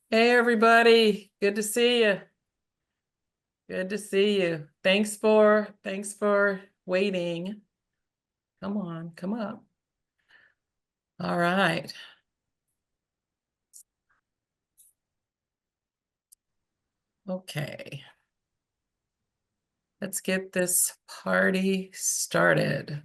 Hey everybody, good to see you. Good to see you. Thanks for waiting. Come on, come up. All right. Okay. Let's get this party started.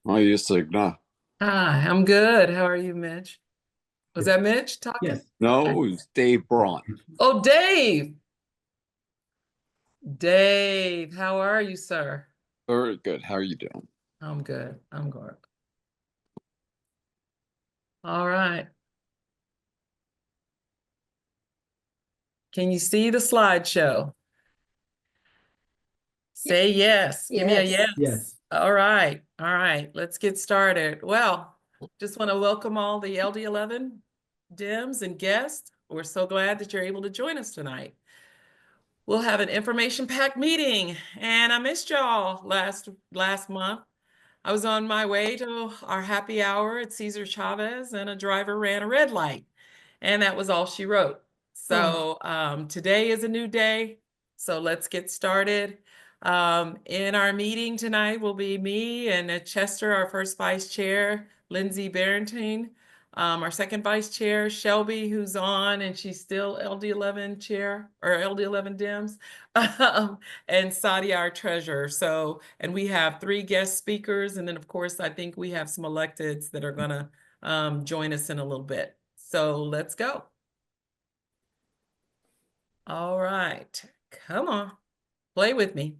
I used to ignore. Hi, I'm good. How are you, Mitch? Was that Mitch talking? Yes. No, it was Dave Braun. Oh, Dave. Dave, how are you, sir? Very good. How are you doing? I'm good. I'm good. All right. Can you see the slideshow? Say yes. Give me a yes. Yes. All right. All right. Let's get started. Well, just want to welcome all the LD11 DIMs and guests. We're so glad that you're able to join us tonight. We'll have an information-packed meeting, and I missed y'all last month. I was on my way to our happy hour at Cesar Chavez, and a driver ran a red light, and that was all she wrote. So today is a new day, so let's get started. In our meeting tonight will be me and Chester, our first vice chair, Lindsay Barrington, our second vice chair, Shelby, who's on, and she's still LD11 chair or LD11 DIMS, and Sadia, our treasurer. So, and we have 3 guest speakers, and then of course, I think we have some electeds that are gonna join us in a little bit. So let's go. All right, come on, play with me.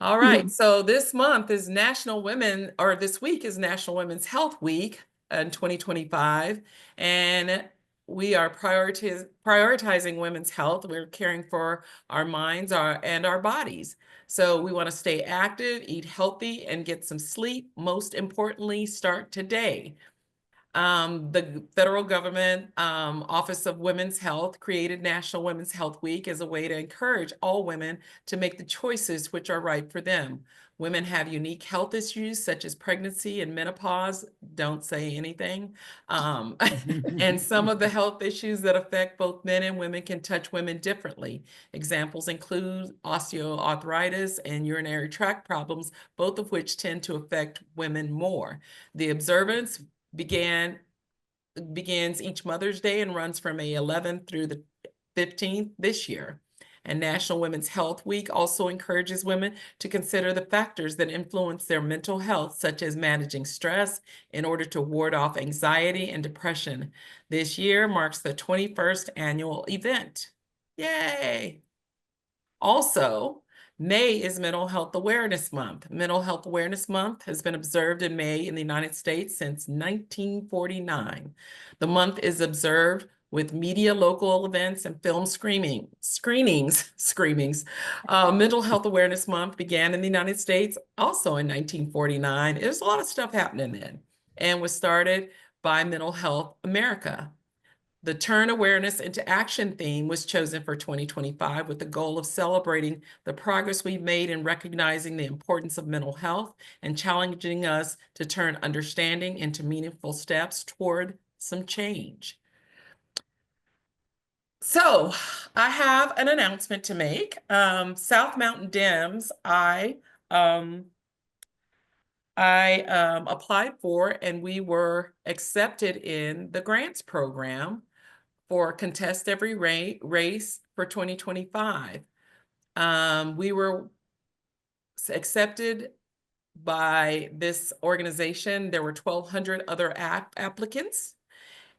All right, so this month is this week is National Women's Health Week in 2025, and we are prioritizing women's health. We're caring for our minds and our bodies. So we want to stay active, eat healthy, and get some sleep. Most importantly, start today. The federal government Office of Women's Health created National Women's Health Week as a way to encourage all women to make the choices which are right for them. Women have unique health issues such as pregnancy and menopause. Don't say anything. And some of the health issues that affect both men and women can touch women differently. Examples include osteoarthritis and urinary tract problems, both of which tend to affect women more. The observance begins each Mother's Day and runs from May 11th through the 15th this year. And National Women's Health Week also encourages women to consider the factors that influence their mental health, such as managing stress in order to ward off anxiety and depression. This year marks the 21st annual event. Yay! Also, May is Mental Health Awareness Month. Mental Health Awareness Month has been observed in May in the United States since 1949. The month is observed with media, local events, and film screenings. Mental Health Awareness Month began in the United States also in 1949. There's a lot of stuff happening then, and was started by Mental Health America. The Turn Awareness into Action theme was chosen for 2025 with the goal of celebrating the progress we've made in recognizing the importance of mental health and challenging us to turn understanding into meaningful steps toward some change. So I have an announcement to make. South Mountain DIMS, I applied for, and we were accepted in the grants program for Contest Every Race for 2025. We were accepted by this organization. There were 1,200 other applicants,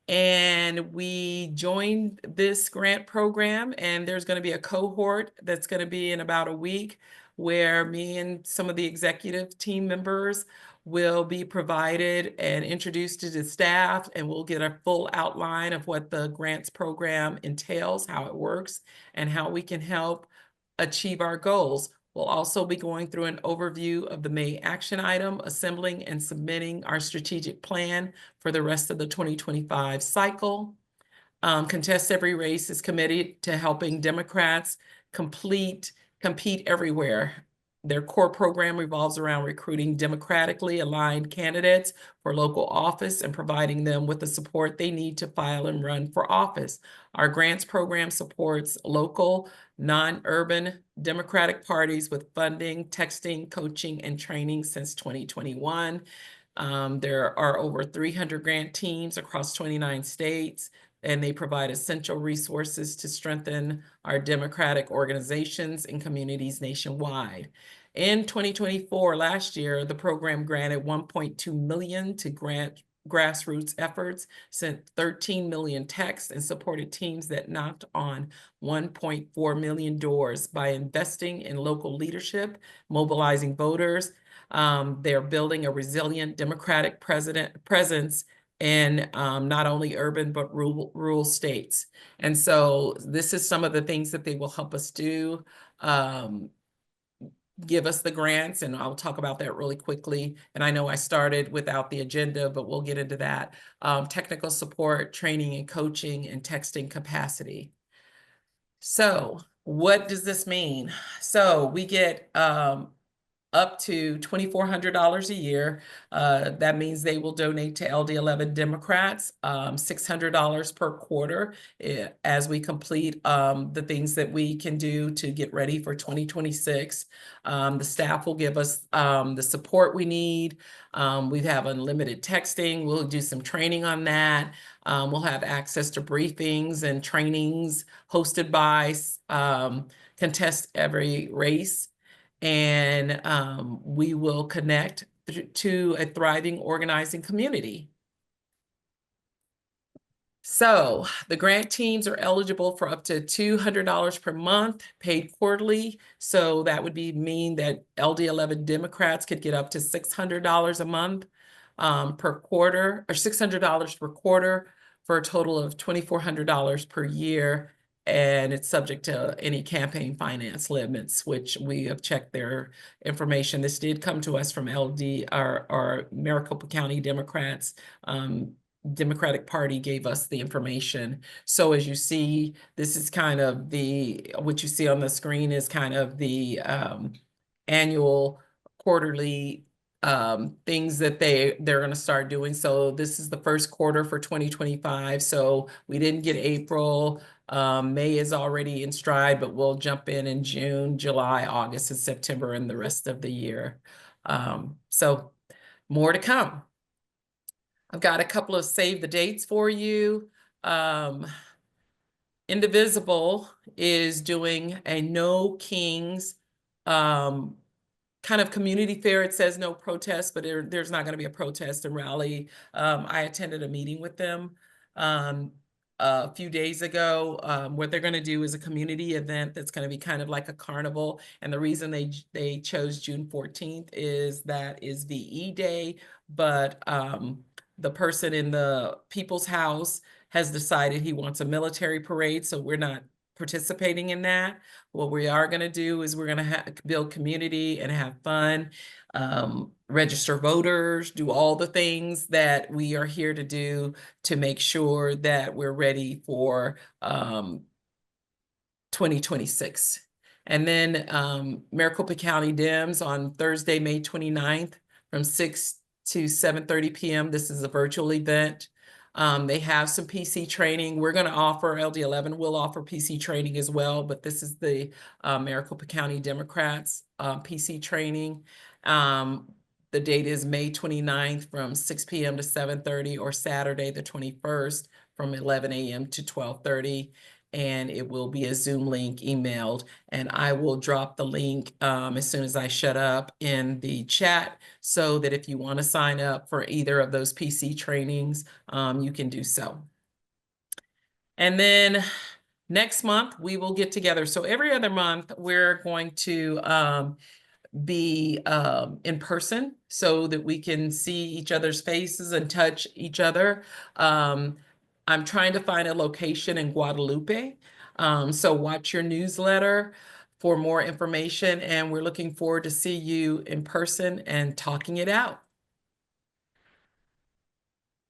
and we joined this grant program, and there's going to be a cohort that's going to be in about a week where me and some of the executive team members will be provided and introduced to the staff, and we'll get a full outline of what the grants program entails, how it works, and how we can help achieve our goals. We'll also be going through an overview of the May action item, assembling and submitting our strategic plan for the rest of the 2025 cycle. Contest Every Race is committed to helping Democrats compete everywhere. Their core program revolves around recruiting democratically aligned candidates for local office and providing them with the support they need to file and run for office. Our grants program supports local, non-urban Democratic parties with funding, texting, coaching, and training since 2021. There are over 300 grant teams across 29 states, and they provide essential resources to strengthen our democratic organizations and communities nationwide. In 2024, last year, the program granted $1.2 million to grant grassroots efforts, sent 13 million texts, and supported teams that knocked on 1.4 million doors by investing in local leadership, mobilizing voters. They're building a resilient democratic presence in not only urban but rural states. And so this is some of the things that they will help us do. Give us the grants, and I'll talk about that really quickly. And I know I started without the agenda, but we'll get into that. Technical support, training and coaching, and texting capacity. So what does this mean? So we get up to $2,400 a year. That means they will donate to LD11 Democrats, $600 per quarter as we complete the things that we can do to get ready for 2026. The staff will give us the support we need. We have unlimited texting. We'll do some training on that. We'll have access to briefings and trainings hosted by Contest Every Race. And we will connect to a thriving organizing community. So the grant teams are eligible for up to $200 per month, paid quarterly. So that would mean that LD11 Democrats could get up to $600 a month per quarter, or $600 per quarter, for a total of $2,400 per year. And it's subject to any campaign finance limits, which we have checked their information. This did come to us from LD, our Maricopa County Democrats. Democratic Party gave us the information. So as you see, this is kind of what you see on the screen is kind of the annual, quarterly things that they're going to start doing. So this is the first quarter for 2025. So we didn't get April. May is already in stride, but we'll jump in June, July, August, and September, and the rest of the year. So more to come. I've got a couple of save the dates for you. Indivisible is doing a No Kings kind of community fair. It says no protest, but there's not going to be a protest and rally. I attended a meeting with them a few days ago. What they're going to do is a community event that's going to be kind of like a carnival. And the reason they chose June 14th is that is VE Day, but the person in the People's House has decided he wants a military parade, so we're not participating in that. What we are going to do is we're going to build community and have fun, register voters, do all the things that we are here to do to make sure that we're ready for 2026. And then Maricopa County Dems on Thursday, May 29th from 6 to 7:30 p.m. This is a virtual event. They have some PC training. We're going to offer, LD11 will offer PC training as well, but this is the Maricopa County Democrats PC training. The date is May 29th from 6 p.m. to 7:30, or Saturday the 21st from 11 a.m. to 12:30. And it will be a Zoom link emailed, and I will drop the link as soon as I shut up in the chat, so that if you want to sign up for either of those PC trainings, you can do so. And then next month we will get together. So every other month we're going to be in person so that we can see each other's faces and touch each other. I'm trying to find a location in Guadalupe. So watch your newsletter for more information, and we're looking forward to see you in person and talking it out.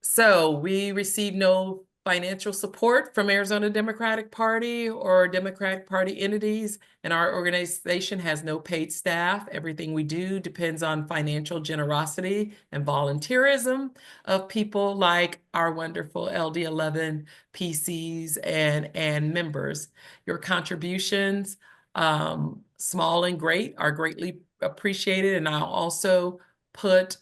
So we received no financial support from Arizona Democratic Party or Democratic Party entities, and our organization has no paid staff. Everything we do depends on financial generosity and volunteerism of people like our wonderful LD11 PCs and members. Your contributions, small and great, are greatly appreciated, and I'll also put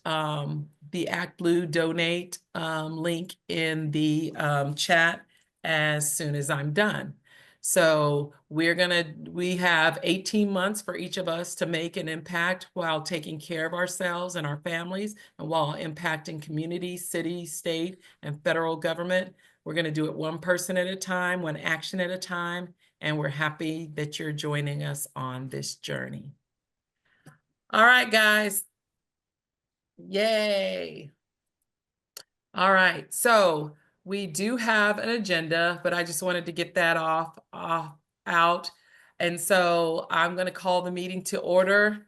the ActBlue donate link in the chat as soon as I'm done. So we have 18 months for each of us to make an impact while taking care of ourselves and our families, and while impacting community, city, state, and federal government. We're going to do it one person at a time, one action at a time, and we're happy that you're joining us on this journey. All right, guys. Yay. All right, so we do have an agenda, but I just wanted to get that out. And so I'm going to call the meeting to order.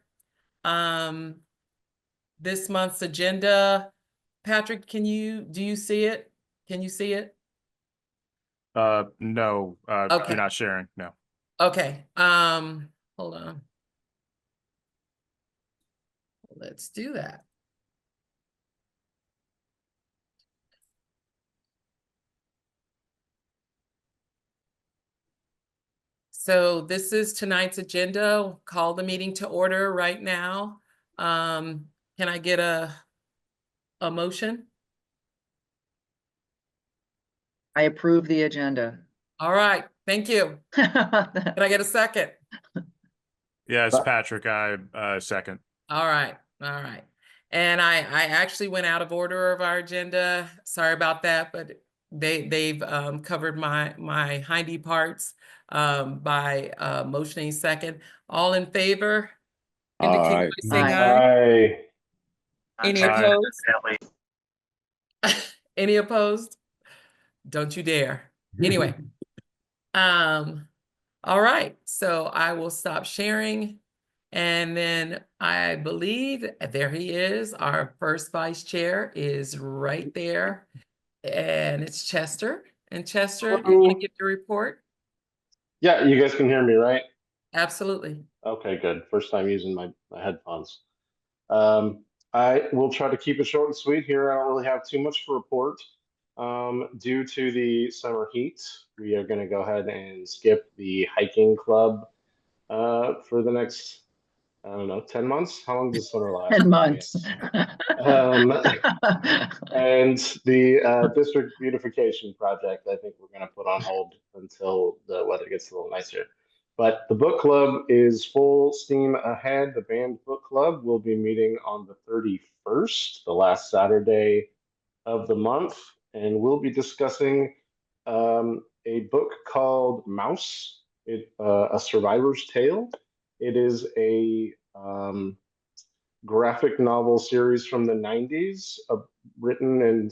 This month's agenda, Patrick, do you see it? Can you see it? No, Okay. you're not sharing, no. Okay, hold on. Let's do that. So this is tonight's agenda. Call the meeting to order right now. Can I get a motion? I approve the agenda. All right, thank you. Can I get a second? Yeah, it's Patrick, I second. All right. And I actually went out of order of our agenda. Sorry about that, but they've covered my hindy parts by motioning second. All in favor? Indicate by saying aye. Any opposed? Any opposed? Don't you dare. Anyway, all right, so I will stop sharing. And then I believe there he is. Our first vice chair is right there. And it's Chester. And Chester, you want to give your report? Yeah, you guys can hear me, right? Absolutely. Okay, good. First time using my headphones. I will try to keep it short and sweet here. I don't really have too much to report. Due to the summer heat, we are going to go ahead and skip the hiking club for the next, I don't know, 10 months? How long does summer last? 10 months. And the district beautification project, I think we're going to put on hold until the weather gets a little nicer. But the book club is full steam ahead. The band book club will be meeting on the 31st, the last Saturday of the month, and we'll be discussing a book called Mouse, A Survivor's Tale. It is a graphic novel series from the 90s, written and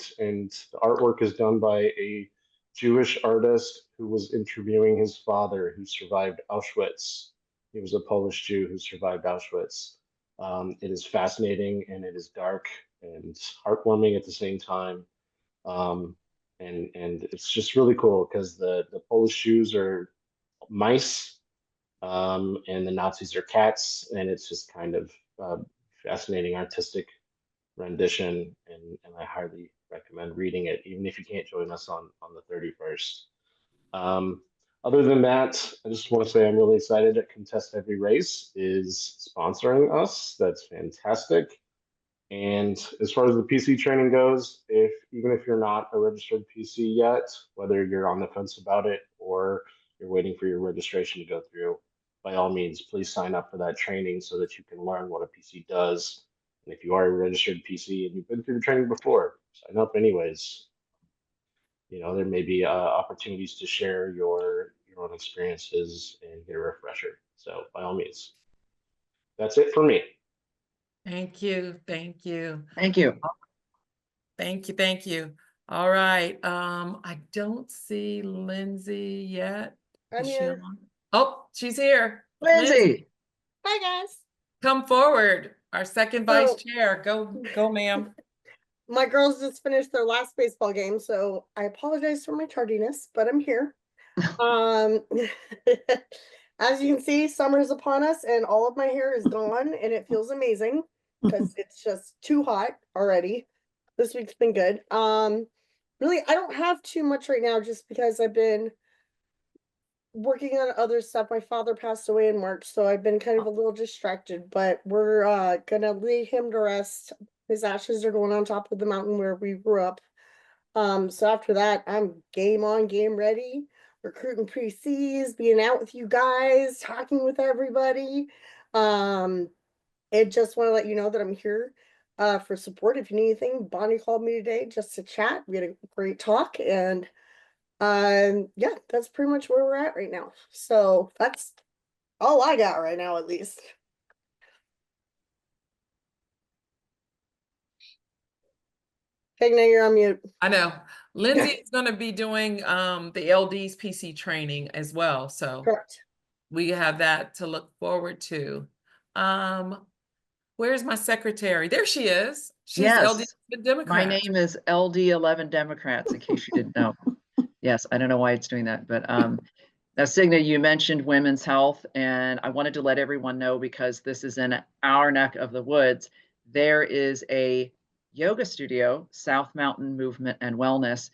the artwork is done by a Jewish artist who was interviewing his father who survived Auschwitz. He was a Polish Jew who survived Auschwitz. It is fascinating and it is dark and heartwarming at the same time. And it's just really cool because the Polish Jews are mice, and the Nazis are cats, and it's just kind of fascinating artistic rendition, and I highly recommend reading it, even if you can't join us on the 31st. Other than that, I just want to say I'm really excited that Contest Every Race is sponsoring us. That's fantastic. And as far as the PC training goes, even if you're not a registered PC yet, whether you're on the fence about it or you're waiting for your registration to go through, by all means, please sign up for that training so that you can learn what a PC does. And if you are a registered PC and you've been through the training before, sign up anyways. You know, there may be opportunities to share your own experiences and get a refresher. So by all means, that's it for me. Thank you. Thank you. Thank you. Thank you. Thank you. All right. I don't see Lindsay yet. I'm Is she here. on? Oh, she's here. Lindsay. Hi, guys. Come forward. Our second vice So- chair. Go, ma'am. my girls just finished their last baseball game, so I apologize for my tardiness, but I'm here. As you can see, summer's upon us and all of my hair is gone and it feels amazing because it's just too hot already. This week's been good. Really, I don't have too much right now just because I've been working on other stuff. My father passed away in March, so I've been kind of a little distracted, but we're gonna lay him to rest. His ashes are going on top of the mountain where we grew up. So after that, I'm game on, game ready, recruiting pre-Cs, being out with you guys, talking with everybody. And just want to let you know that I'm here for support if you need anything. Bonnie called me today just to chat. We had a great talk, and yeah, that's pretty much where we're at right now. So that's all I got right now, at least. Tegna, you're on mute. I know. Lindsay is going to be doing the LD's PC training as well. So Correct. we have that to look forward to. Where's my secretary? There she is. She's Yes. LD Democrat. My name is LD11 Democrats, in case you didn't know. Yes, I don't know why it's doing that, but now Signa, you mentioned women's health, and I wanted to let everyone know because this is in our neck of the woods. There is a yoga studio, South Mountain Movement and Wellness.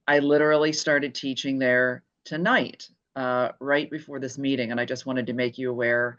I literally started teaching there tonight, right before this meeting, and I just wanted to make you aware.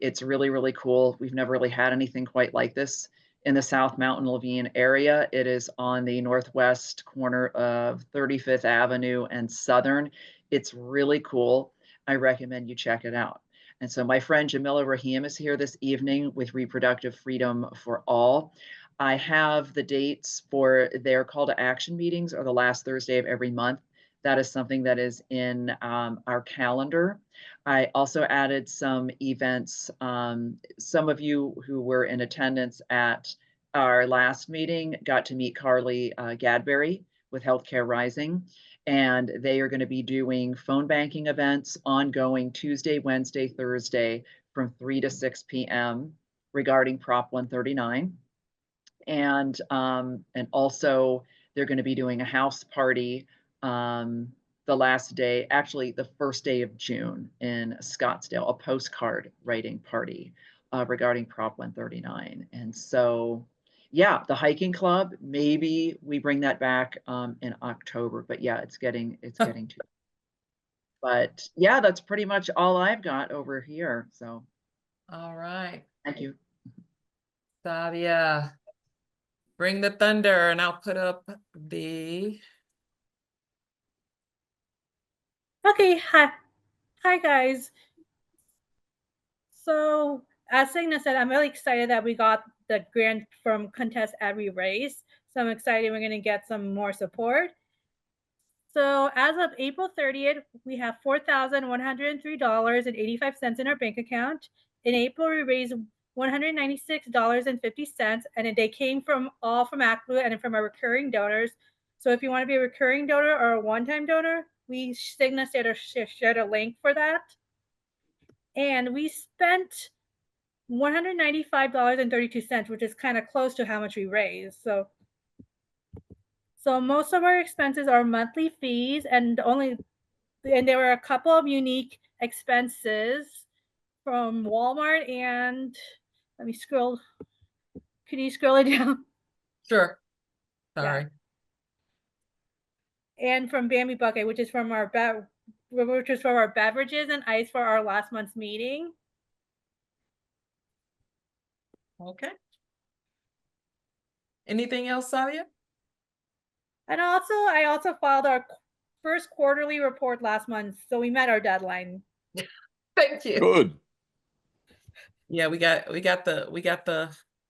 It's really, really cool. We've never really had anything quite like this in the South Mountain Levine area. It is on the northwest corner of 35th Avenue and Southern. It's really cool. I recommend you check it out. And so my friend Jamila Rahim is here this evening with Reproductive Freedom for All. I have the dates for their call to action meetings are the last Thursday of every month. That is something that is in our calendar. I also added some events. Some of you who were in attendance at our last meeting got to meet Carly Gadberry with Healthcare Rising, and they are going to be doing phone banking events ongoing Tuesday, Wednesday, Thursday from 3 to 6 p.m. regarding Prop 139. And also they're going to be doing a house party the last day, actually the first day of June in Scottsdale, a postcard writing party regarding Prop 139. And so, yeah, the hiking club, maybe we bring that back in October, but yeah, it's getting to. But yeah, that's pretty much all I've got over here. So. All right. Thank you. Savia, bring the thunder, and I'll put up the. Okay, hi guys. So as Signa said, I'm really excited that we got the grant from Contest Every Race. So I'm excited we're gonna get some more support. So as of April 30th, we have $4,103.85 in our bank account. In April, we raised $196.50, and they came from ACLU and from our recurring donors. So if you want to be a recurring donor or a one-time donor, Signa shared a link for that. And we spent $195.32, which is kind of close to how much we raised. So most of our expenses are monthly fees, and there were a couple of unique expenses from Walmart and let me scroll. Can you scroll it down? Sure. Sorry. Yeah. And from Bambi Bucket, which is from our beverages and ice for our last month's meeting. Okay. Anything else, Savia? And I also filed our first quarterly report last month, so we met our deadline. Thank you. Good. Yeah, we got the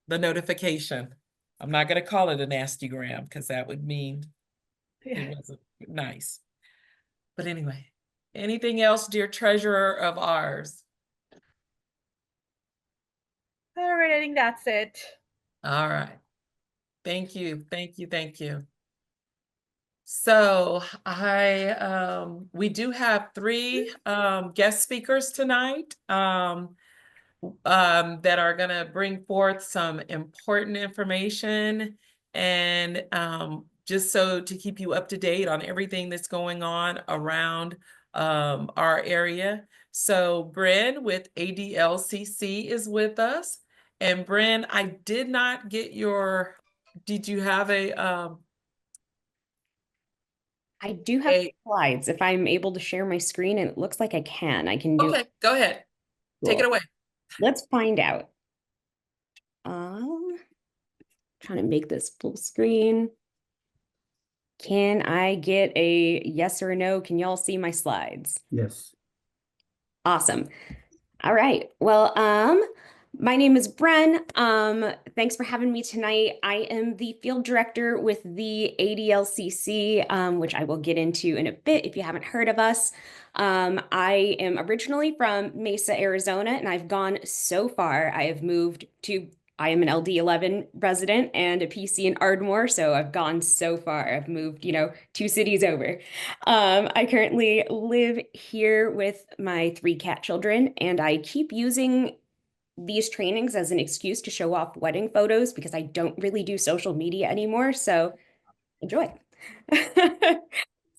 notification. I'm not gonna call it a nastygram because that would mean it wasn't nice. But anyway, anything else, dear treasurer of ours? All right, I think that's it. All right. Thank you. Thank you. Thank you. So we do have 3 guest speakers tonight that are going to bring forth some important information and just so to keep you up to date on everything that's going on around our area. So Bren with ADLCC is with us. And Bren, I did not get your, did you have a I do have slides. If I'm able to share my screen, and it looks like I can. I can do okay, go ahead. Take it away. Let's find out. Trying to make this full screen. Can I get a yes or a no? Can y'all see my slides? Yes. Awesome. All right. Well, my name is Bren. Thanks for having me tonight. I am the field director with the ADLCC, which I will get into in a bit if you haven't heard of us. I am originally from Mesa, Arizona, and I've gone so far. I have moved to, I am an LD11 resident and a PC in Ardmore, so I've gone so far. I've moved, 2 cities over. I currently live here with my 3 cat children, and I keep using these trainings as an excuse to show off wedding photos because I don't really do social media anymore. So enjoy.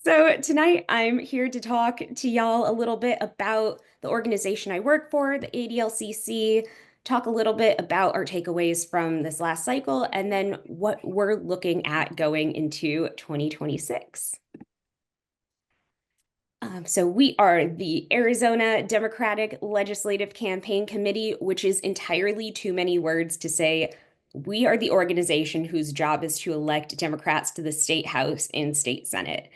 So tonight I'm here to talk to y'all a little bit about the organization I work for, the ADLCC, talk a little bit about our takeaways from this last cycle, and then what we're looking at going into 2026. So we are the Arizona Democratic Legislative Campaign Committee, which is entirely too many words to say. We are the organization whose job is to elect Democrats to the state house and state senate.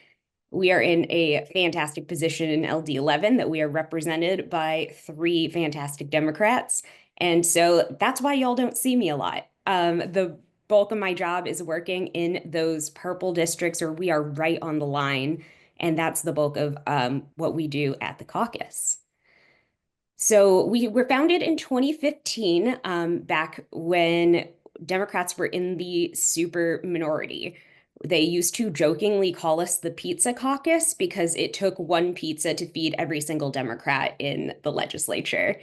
We are in a fantastic position in LD11 that we are represented by 3 fantastic Democrats. And so that's why y'all don't see me a lot. The bulk of my job is working in those purple districts, or we are right on the line. And that's the bulk of what we do at the caucus. So we were founded in 2015, back when Democrats were in the super minority. They used to jokingly call us the pizza caucus because it took 1 pizza to feed every single Democrat in the legislature.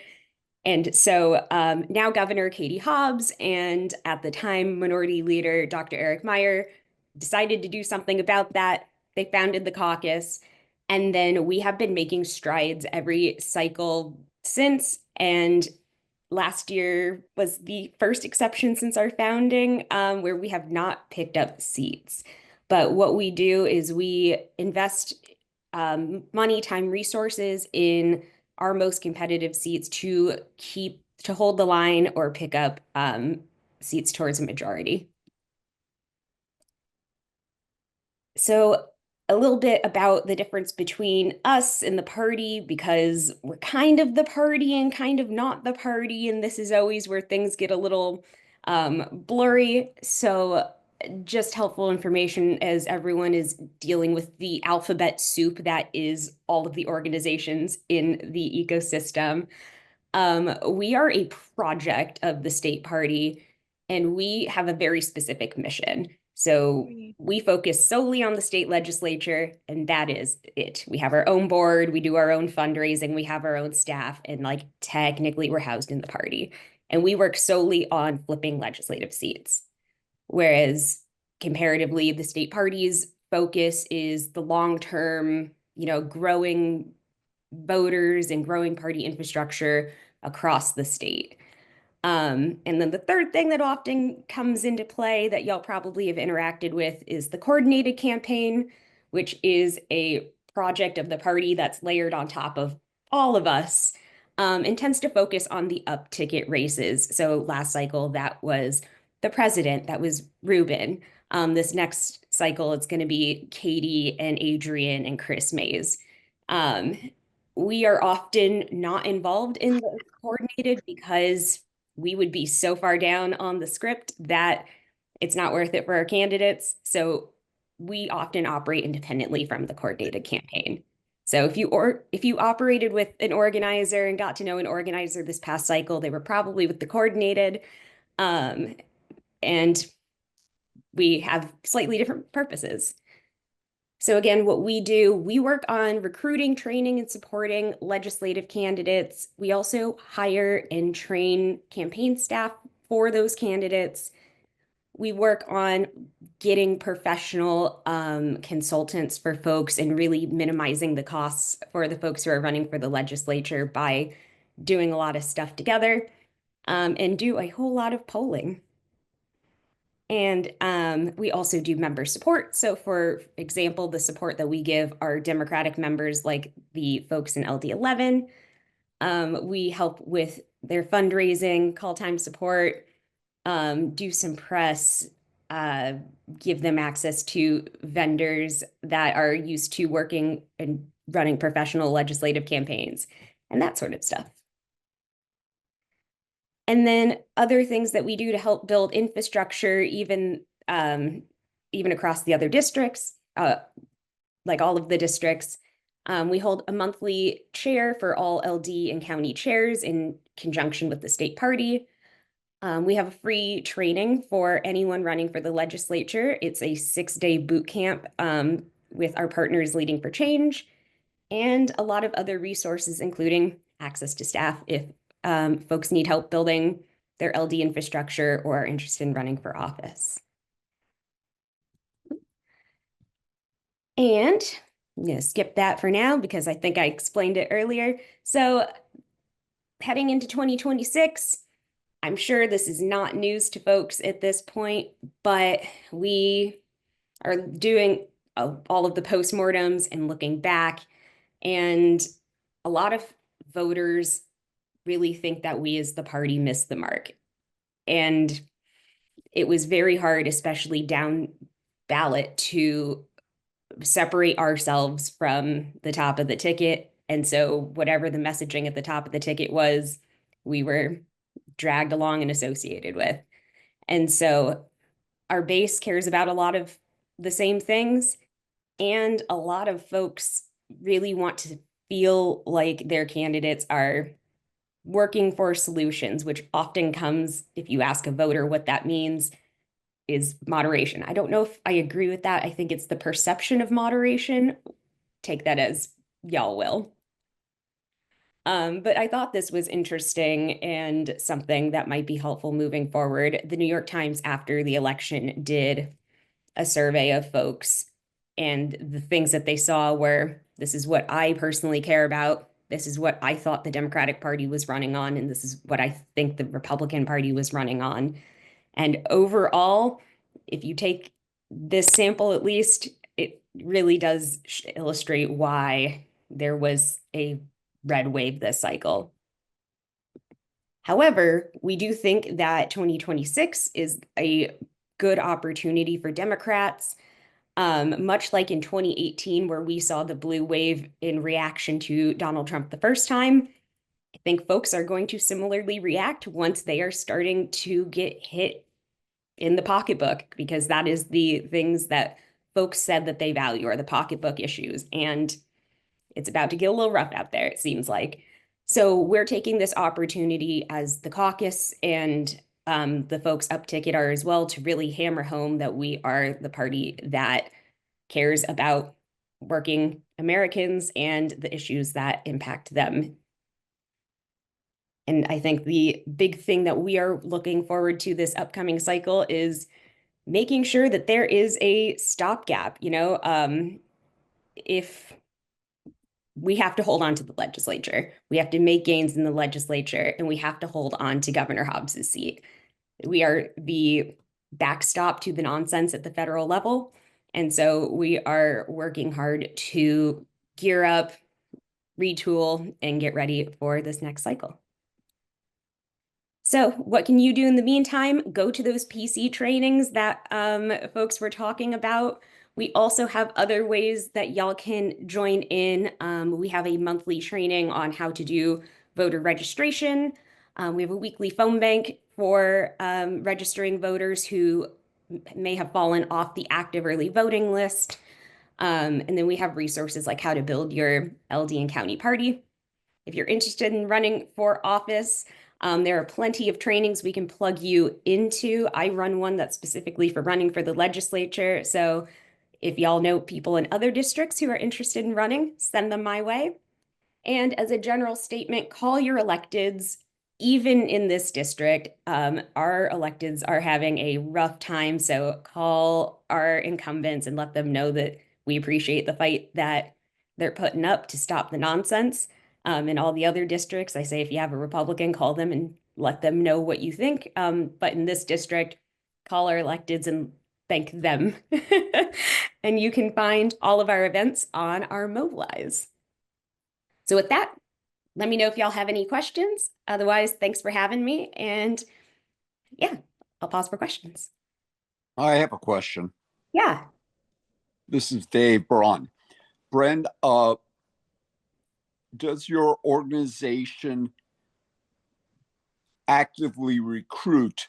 And so now Governor Katie Hobbs and at the time Minority Leader Dr. Eric Meyer decided to do something about that. They founded the caucus, and then we have been making strides every cycle since. And last year was the first exception since our founding, where we have not picked up seats. But what we do is we invest money, time, resources in our most competitive seats to hold the line or pick up seats towards a majority. So a little bit about the difference between us and the party, because we're kind of the party and kind of not the party, and this is always where things get a little blurry. So just helpful information as everyone is dealing with the alphabet soup that is all of the organizations in the ecosystem. We are a project of the state party, and we have a very specific mission. So we focus solely on the state legislature, and that is it. We have our own board, we do our own fundraising, we have our own staff, and technically we're housed in the party. And we work solely on flipping legislative seats. Whereas comparatively, the state party's focus is the long-term, growing voters and growing party infrastructure across the state. And then the third thing that often comes into play that y'all probably have interacted with is the coordinated campaign, which is a project of the party that's layered on top of all of us, and tends to focus on the up-ticket races. So last cycle, that was the president, that was Ruben. This next cycle, it's going to be Katie and Adrian and Chris Mays. We are often not involved in the coordinated because we would be so far down on the script that it's not worth it for our candidates. So we often operate independently from the coordinated campaign. So if you operated with an organizer and got to know an organizer this past cycle, they were probably with the coordinated, and we have slightly different purposes. So again, what we do, we work on recruiting, training, and supporting legislative candidates. We also hire and train campaign staff for those candidates. we work on getting professional consultants for folks and really minimizing the costs for the folks who are running for the legislature by doing a lot of stuff together, and do a whole lot of polling. And we also do member support. So for example, the support that we give our Democratic members, like the folks in LD11, we help with their fundraising, call time support, do some press, give them access to vendors that are used to working and running professional legislative campaigns and that sort of stuff. And then other things that we do to help build infrastructure, even across the other districts, like all of the districts. We hold a monthly chair for all LD and county chairs in conjunction with the state party. We have a free training for anyone running for the legislature. It's a 6-day boot camp with our partners Leading for Change, and a lot of other resources, including access to staff if folks need help building their LD infrastructure or are interested in running for office. And I'm going to skip that for now because I think I explained it earlier. So heading into 2026, I'm sure this is not news to folks at this point, but we are doing all of the postmortems and looking back, and a lot of voters really think that we as the party missed the mark. And it was very hard, especially down ballot, to separate ourselves from the top of the ticket. And so whatever the messaging at the top of the ticket was, we were dragged along and associated with. And so our base cares about a lot of the same things, and a lot of folks really want to feel like their candidates are working for solutions, which often comes, if you ask a voter what that means, is moderation. I don't know if I agree with that. I think it's the perception of moderation. Take that as y'all will. But I thought this was interesting and something that might be helpful moving forward. The New York Times, after the election, did a survey of folks, and the things that they saw were, this is what I personally care about, this is what I thought the Democratic Party was running on, and this is what I think the Republican Party was running on. And overall, if you take this sample at least, it really does illustrate why there was a red wave this cycle. However, we do think that 2026 is a good opportunity for Democrats, much like in 2018, where we saw the blue wave in reaction to Donald Trump the first time. I think folks are going to similarly react once they are starting to get hit in the pocketbook, because that is the things that folks said that they value, are the pocketbook issues. And it's about to get a little rough out there, it seems like. So we're taking this opportunity as the caucus and the folks up ticket are as well, to really hammer home that we are the party that cares about working Americans and the issues that impact them. And I think the big thing that we are looking forward to this upcoming cycle is making sure that there is a stopgap. If we have to hold on to the legislature, we have to make gains in the legislature, and we have to hold on to Governor Hobbs's seat. We are the backstop to the nonsense at the federal level. And so we are working hard to gear up, retool, and get ready for this next cycle. So what can you do in the meantime? Go to those PC trainings that folks were talking about. We also have other ways that y'all can join in. We have a monthly training on how to do voter registration. We have a weekly phone bank for registering voters who may have fallen off the active early voting list. And then we have resources like how to build your LD and county party. If you're interested in running for office, there are plenty of trainings we can plug you into. I run one that's specifically for running for the legislature. So if y'all know people in other districts who are interested in running, send them my way. And as a general statement, call your electeds, even in this district, our electeds are having a rough time. So call our incumbents and let them know that we appreciate the fight that they're putting up to stop the nonsense. In all the other districts, I say if you have a Republican, call them and let them know what you think. But in this district, call our electeds and thank them. And you can find all of our events on our Mobilize. So with that, let me know if y'all have any questions. Otherwise, thanks for having me. And yeah, I'll pause for questions. I have a question. Yeah. This is Dave Braun. Brent, does your organization actively recruit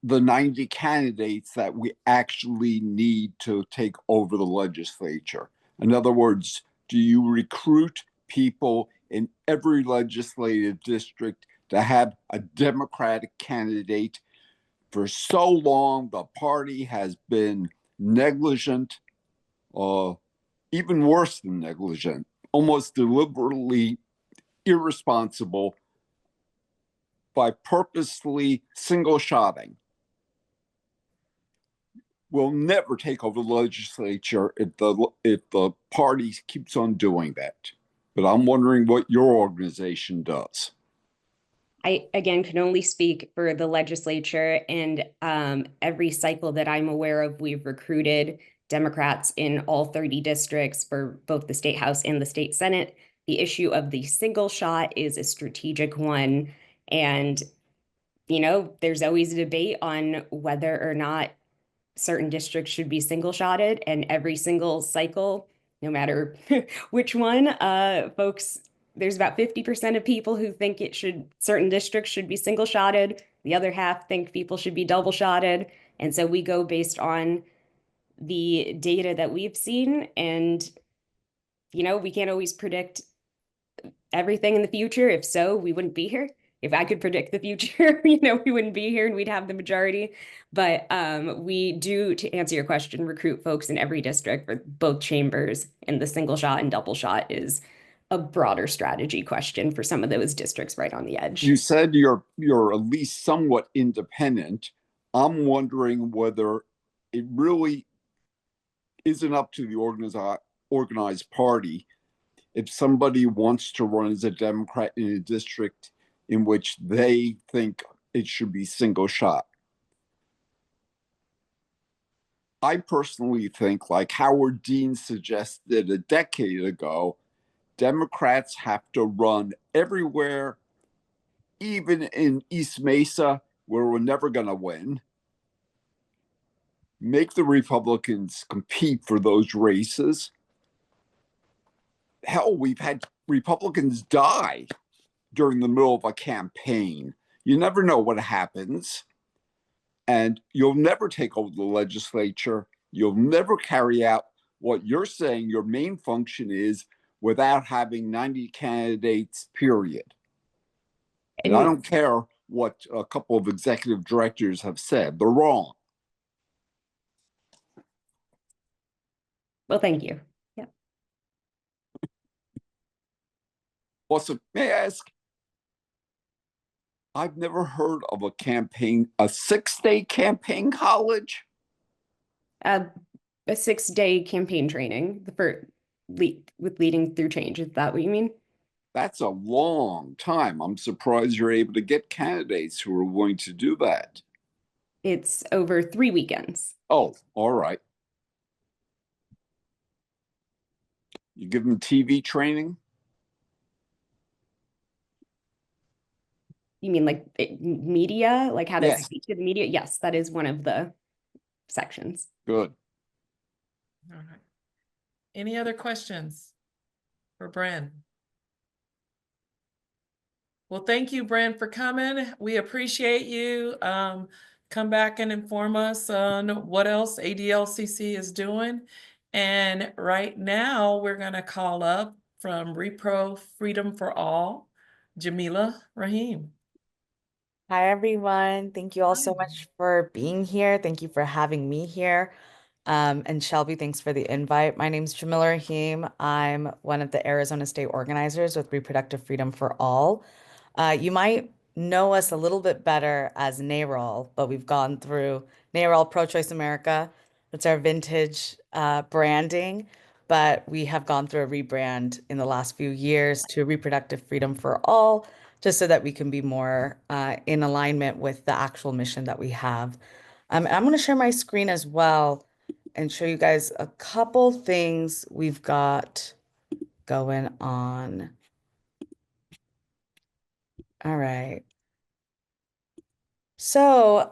the 90 candidates that we actually need to take over the legislature? In other words, do you recruit people in every legislative district to have a Democratic candidate? For so long, the party has been negligent, even worse than negligent, almost deliberately irresponsible by purposely single-shotting. We'll never take over the legislature if the party keeps on doing that. But I'm wondering what your organization does. I, again, can only speak for the legislature, and every cycle that I'm aware of, we've recruited Democrats in all 30 districts for both the state house and the state senate. The issue of the single shot is a strategic one. And, you know, there's always a debate on whether or not certain districts should be single shotted, and every single cycle, no matter which one, folks, there's about 50% of people who think certain districts should be single shotted. The other half think people should be double shotted. And so we go based on the data that we've seen. And, you know, we can't always predict everything in the future. If so, we wouldn't be here. If I could predict the future, you know, we wouldn't be here and we'd have the majority. But we do, to answer your question, recruit folks in every district for both chambers, and the single shot and double shot is a broader strategy question for some of those districts right on the edge. You said you're at least somewhat independent. I'm wondering whether it really isn't up to the organized party if somebody wants to run as a Democrat in a district in which they think it should be single shot. I personally think, like Howard Dean suggested a decade ago, Democrats have to run everywhere, even in East Mesa, where we're never going to win. Make the Republicans compete for those races. Hell, we've had Republicans die during the middle of a campaign. You never know what happens. And you'll never take over the legislature. You'll never carry out what you're saying your main function is without having 90 candidates, period. And I don't care what a couple of executive directors have said. They're wrong. Well, thank you. Yeah. Also, may I ask, I've never heard of a 6-day campaign college. A 6-day campaign training with leading through change. Is that what you mean? That's a long time. I'm surprised you're able to get candidates who are willing to do that. It's over 3 weekends. Oh, all right. You give them TV training? You mean like media, like how to Yes. speak to the media? Yes, that is one of the sections. Good. All right. Any other questions for Bren? Well, thank you, Bren, for coming. We appreciate you. Come back and inform us on what else ADLCC is doing. And right now, we're going to call up from Reproductive Freedom for All, Jamila Rahim. Hi, everyone. Thank you all so much for being here. Thank you for having me here. And Shelby, thanks for the invite. My name's Jamila Rahim. I'm one of the Arizona State organizers with Reproductive Freedom for All. You might know us a little bit better as NARAL, but we've gone through NARAL Pro-Choice America. That's our vintage branding, but we have gone through a rebrand in the last few years to Reproductive Freedom for All, just so that we can be more in alignment with the actual mission that we have. I'm going to share my screen as well and show you guys a couple things we've got going on. All right. So,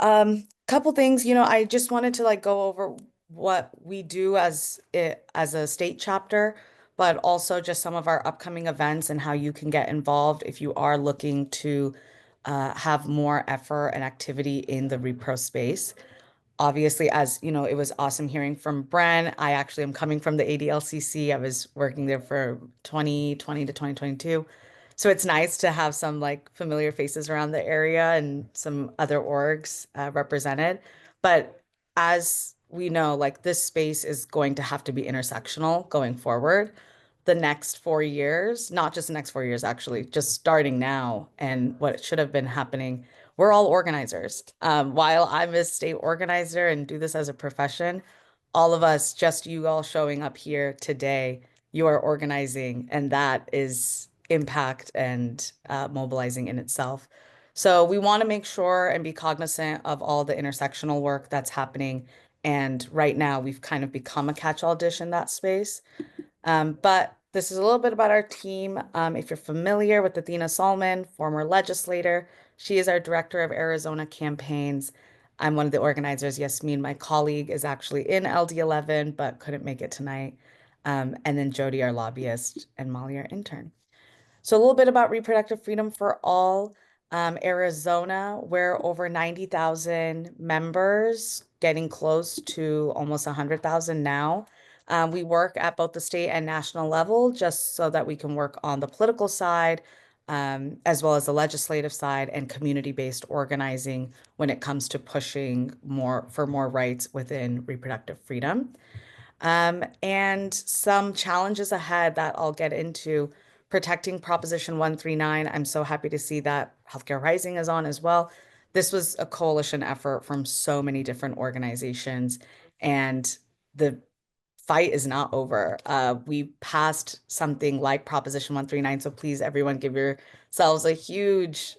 couple things, I just wanted to like go over what we do as a state chapter, but also just some of our upcoming events and how you can get involved if you are looking to have more effort and activity in the repro space. Obviously, as you know, it was awesome hearing from Bren. I actually am coming from the ADLCC. I was working there for 2020 to 2022. So it's nice to have some like familiar faces around the area and some other orgs represented. But as we know, like this space is going to have to be intersectional going forward. The next 4 years, not just the next 4 years, actually, just starting now and what should have been happening, we're all organizers. While I'm a state organizer and do this as a profession, all of us, just you all showing up here today, you are organizing, and that is impact and mobilizing in itself. So we want to make sure and be cognizant of all the intersectional work that's happening. And right now, we've kind of become a catch-all dish in that space. But this is a little bit about our team. If you're familiar with Athena Solomon, former legislator, she is our director of Arizona campaigns. I'm one of the organizers. Yasmin, my colleague, is actually in LD11, but couldn't make it tonight. And then Jody, our lobbyist, and Molly, our intern. So a little bit about Reproductive Freedom for All. Arizona, we're over 90,000 members, getting close to almost 100,000 now. We work at both the state and national level just so that we can work on the political side, as well as the legislative side and community-based organizing when it comes to pushing for more rights within reproductive freedom. And some challenges ahead that I'll get into. Protecting Proposition 139. I'm so happy to see that Healthcare Rising is on as well. This was a coalition effort from so many different organizations, and the fight is not over. We passed something like Proposition 139, so please, everyone, give yourselves a huge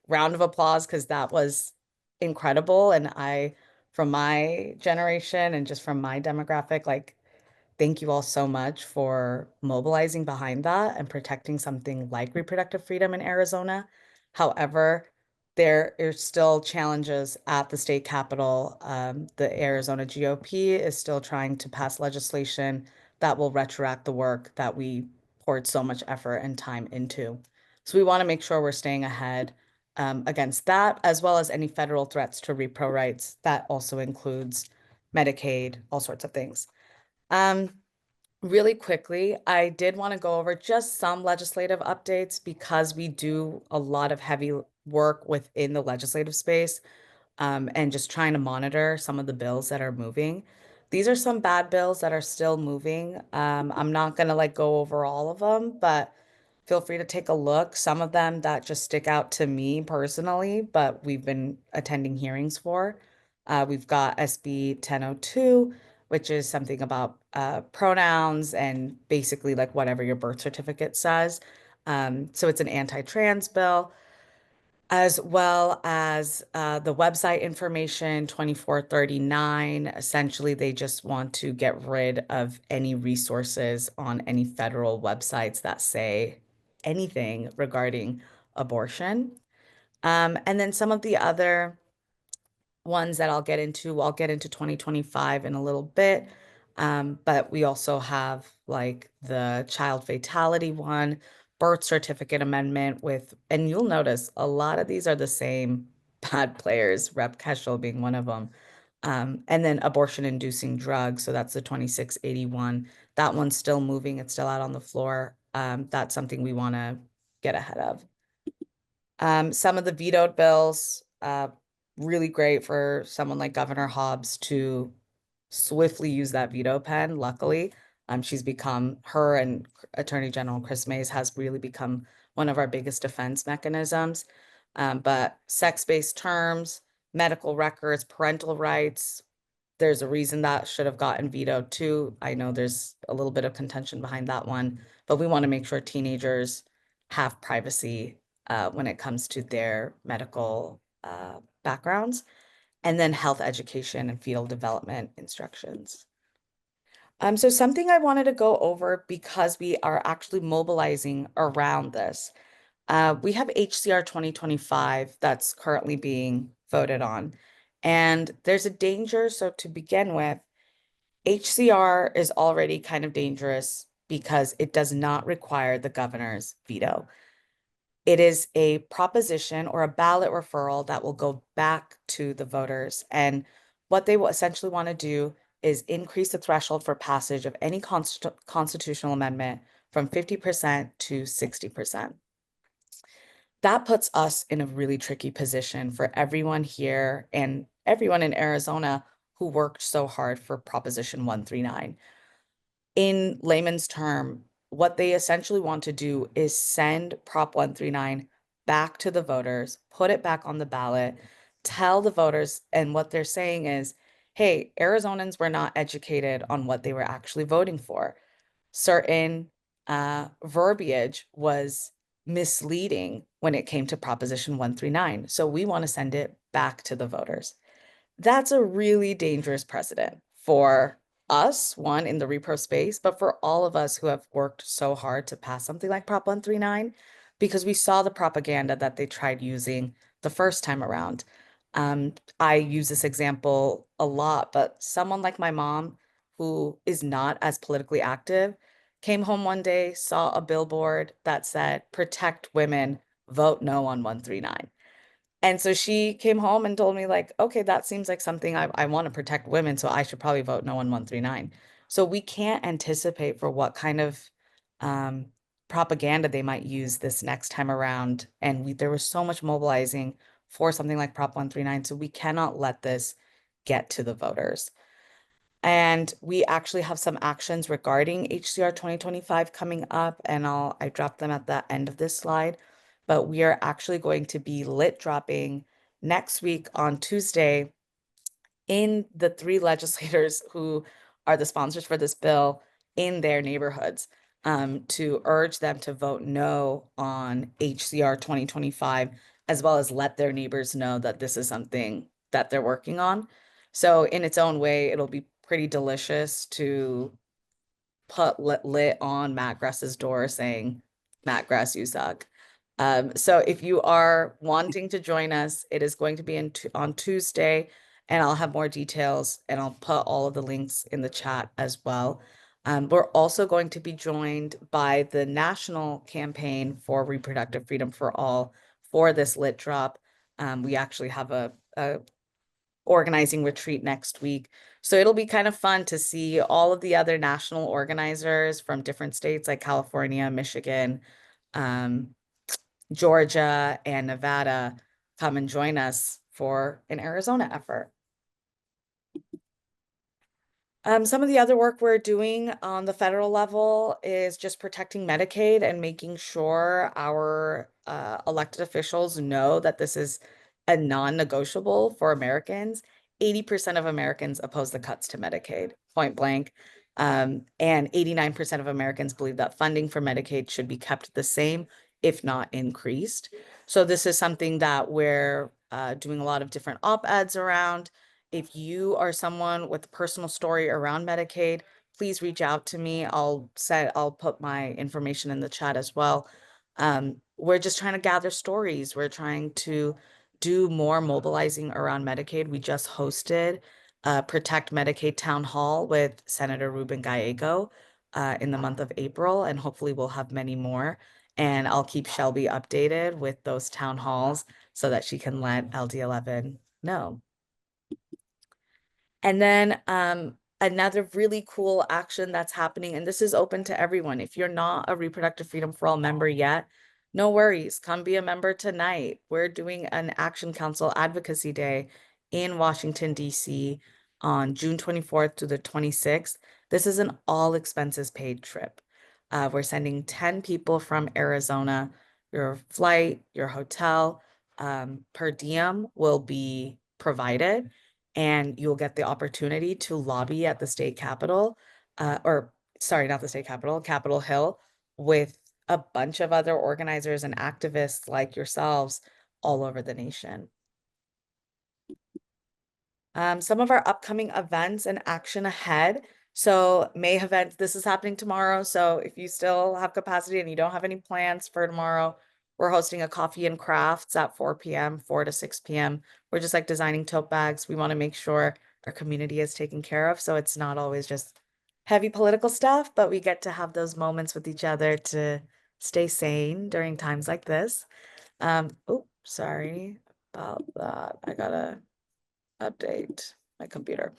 round of applause because that was incredible. And from my generation and just from my demographic, thank you all so much for mobilizing behind that and protecting something like reproductive freedom in Arizona. However, there are still challenges at the state capitol. The Arizona GOP is still trying to pass legislation that will retroact the work that we poured so much effort and time into. So we want to make sure we're staying ahead against that, as well as any federal threats to repro rights. That also includes Medicaid, all sorts of things. Really quickly, I did want to go over just some legislative updates because we do a lot of heavy work within the legislative space, and just trying to monitor some of the bills that are moving. These are some bad bills that are still moving. I'm not going to go over all of them, but feel free to take a look. Some of them that just stick out to me personally, but we've been attending hearings for. We've got SB 1002, which is something about pronouns and basically whatever your birth certificate says. So it's an anti-trans bill, as well as the website information 2439. Essentially, they just want to get rid of any resources on any federal websites that say anything regarding abortion. And then some of the other ones that I'll get into 2025 in a little bit. But we also have the child fatality one, birth certificate amendment and you'll notice a lot of these are the same bad players, Rep. Keschel being one of them. And then abortion inducing drugs. So that's the 2681. That one's still moving. It's still out on the floor. That's something we want to get ahead of. Some of the vetoed bills, really great for someone like Governor Hobbs to swiftly use that veto pen. Luckily, her and Attorney General Chris Mays has really become one of our biggest defense mechanisms. But sex-based terms, medical records, parental rights, there's a reason that should have gotten vetoed too. I know there's a little bit of contention behind that one, but we want to make sure teenagers have privacy when it comes to their medical backgrounds, and then health education and fetal development instructions. So something I wanted to go over because we are actually mobilizing around this. We have HCR 2025 that's currently being voted on. And there's a danger. So to begin with, HCR is already kind of dangerous because it does not require the governor's veto. It is a proposition or a ballot referral that will go back to the voters. And what they will essentially want to do is increase the threshold for passage of any constitutional amendment from 50% to 60%. That puts us in a really tricky position for everyone here and everyone in Arizona who worked so hard for Proposition 139. In layman's term, what they essentially want to do is send Prop 139 back to the voters, put it back on the ballot, tell the voters, and what they're saying is, hey, Arizonans were not educated on what they were actually voting for. Certain verbiage was misleading when it came to Proposition 139. So we want to send it back to the voters. That's a really dangerous precedent for us, one, in the repro space, but for all of us who have worked so hard to pass something like Prop 139, because we saw the propaganda that they tried using the first time around. I use this example a lot, but someone like my mom, who is not as politically active, came home one day, saw a billboard that said, "Protect women, vote no on 139." And so she came home and told me, like, okay, that seems like something I want to protect women, so I should probably vote no on 139. So we can't anticipate for what kind of propaganda they might use this next time around. And there was so much mobilizing for something like Prop 139, so we cannot let this get to the voters. And we actually have some actions regarding HCR 2025 coming up, and I drop them at the end of this slide. But we are actually going to be lit dropping next week on Tuesday in the 3 legislators who are the sponsors for this bill in their neighborhoods, to urge them to vote no on HCR 2025, as well as let their neighbors know that this is something that they're working on. So in its own way, it'll be pretty delicious to put lit on Matt Grass's door saying, "Matt Grass, you suck." So if you are wanting to join us, it is going to be on Tuesday, and I'll have more details, and I'll put all of the links in the chat as well. We're also going to be joined by the National Campaign for Reproductive Freedom for All for this lit drop. We actually have a organizing retreat next week. So it'll be kind of fun to see all of the other national organizers from different states like California, Michigan, Georgia, and Nevada come and join us for an Arizona effort. Some of the other work we're doing on the federal level is just protecting Medicaid and making sure our elected officials know that this is a non-negotiable for Americans. 80% of Americans oppose the cuts to Medicaid, point blank. And 89% of Americans believe that funding for Medicaid should be kept the same, if not increased. So this is something that we're doing a lot of different op-eds around. If you are someone with a personal story around Medicaid, please reach out to me. I'll put my information in the chat as well. We're just trying to gather stories. We're trying to do more mobilizing around Medicaid. We just hosted Protect Medicaid Town Hall with Senator Ruben Gallego in the month of April, and hopefully we'll have many more. And I'll keep Shelby updated with those town halls so that she can let LD11 know. And then another really cool action that's happening, and this is open to everyone. If you're not a Reproductive Freedom for All member yet, no worries, come be a member tonight. We're doing an Action Council Advocacy Day in Washington, D.C. on June 24th to the 26th. This is an all expenses paid trip. We're sending 10 people from Arizona. Your flight, your hotel, per diem will be provided, and you'll get the opportunity to lobby at the state capitol, or sorry, not the state capitol, Capitol Hill, with a bunch of other organizers and activists like yourselves all over the nation. Some of our upcoming events and action ahead. So May event, this is happening tomorrow. So if you still have capacity and you don't have any plans for tomorrow, we're hosting a coffee and crafts at 4 p.m., 4 to 6 p.m. We're just like designing tote bags. We want to make sure our community is taken care of. So it's not always just heavy political stuff, but we get to have those moments with each other to stay sane during times like this. Oh, sorry about that. I gotta update my computer.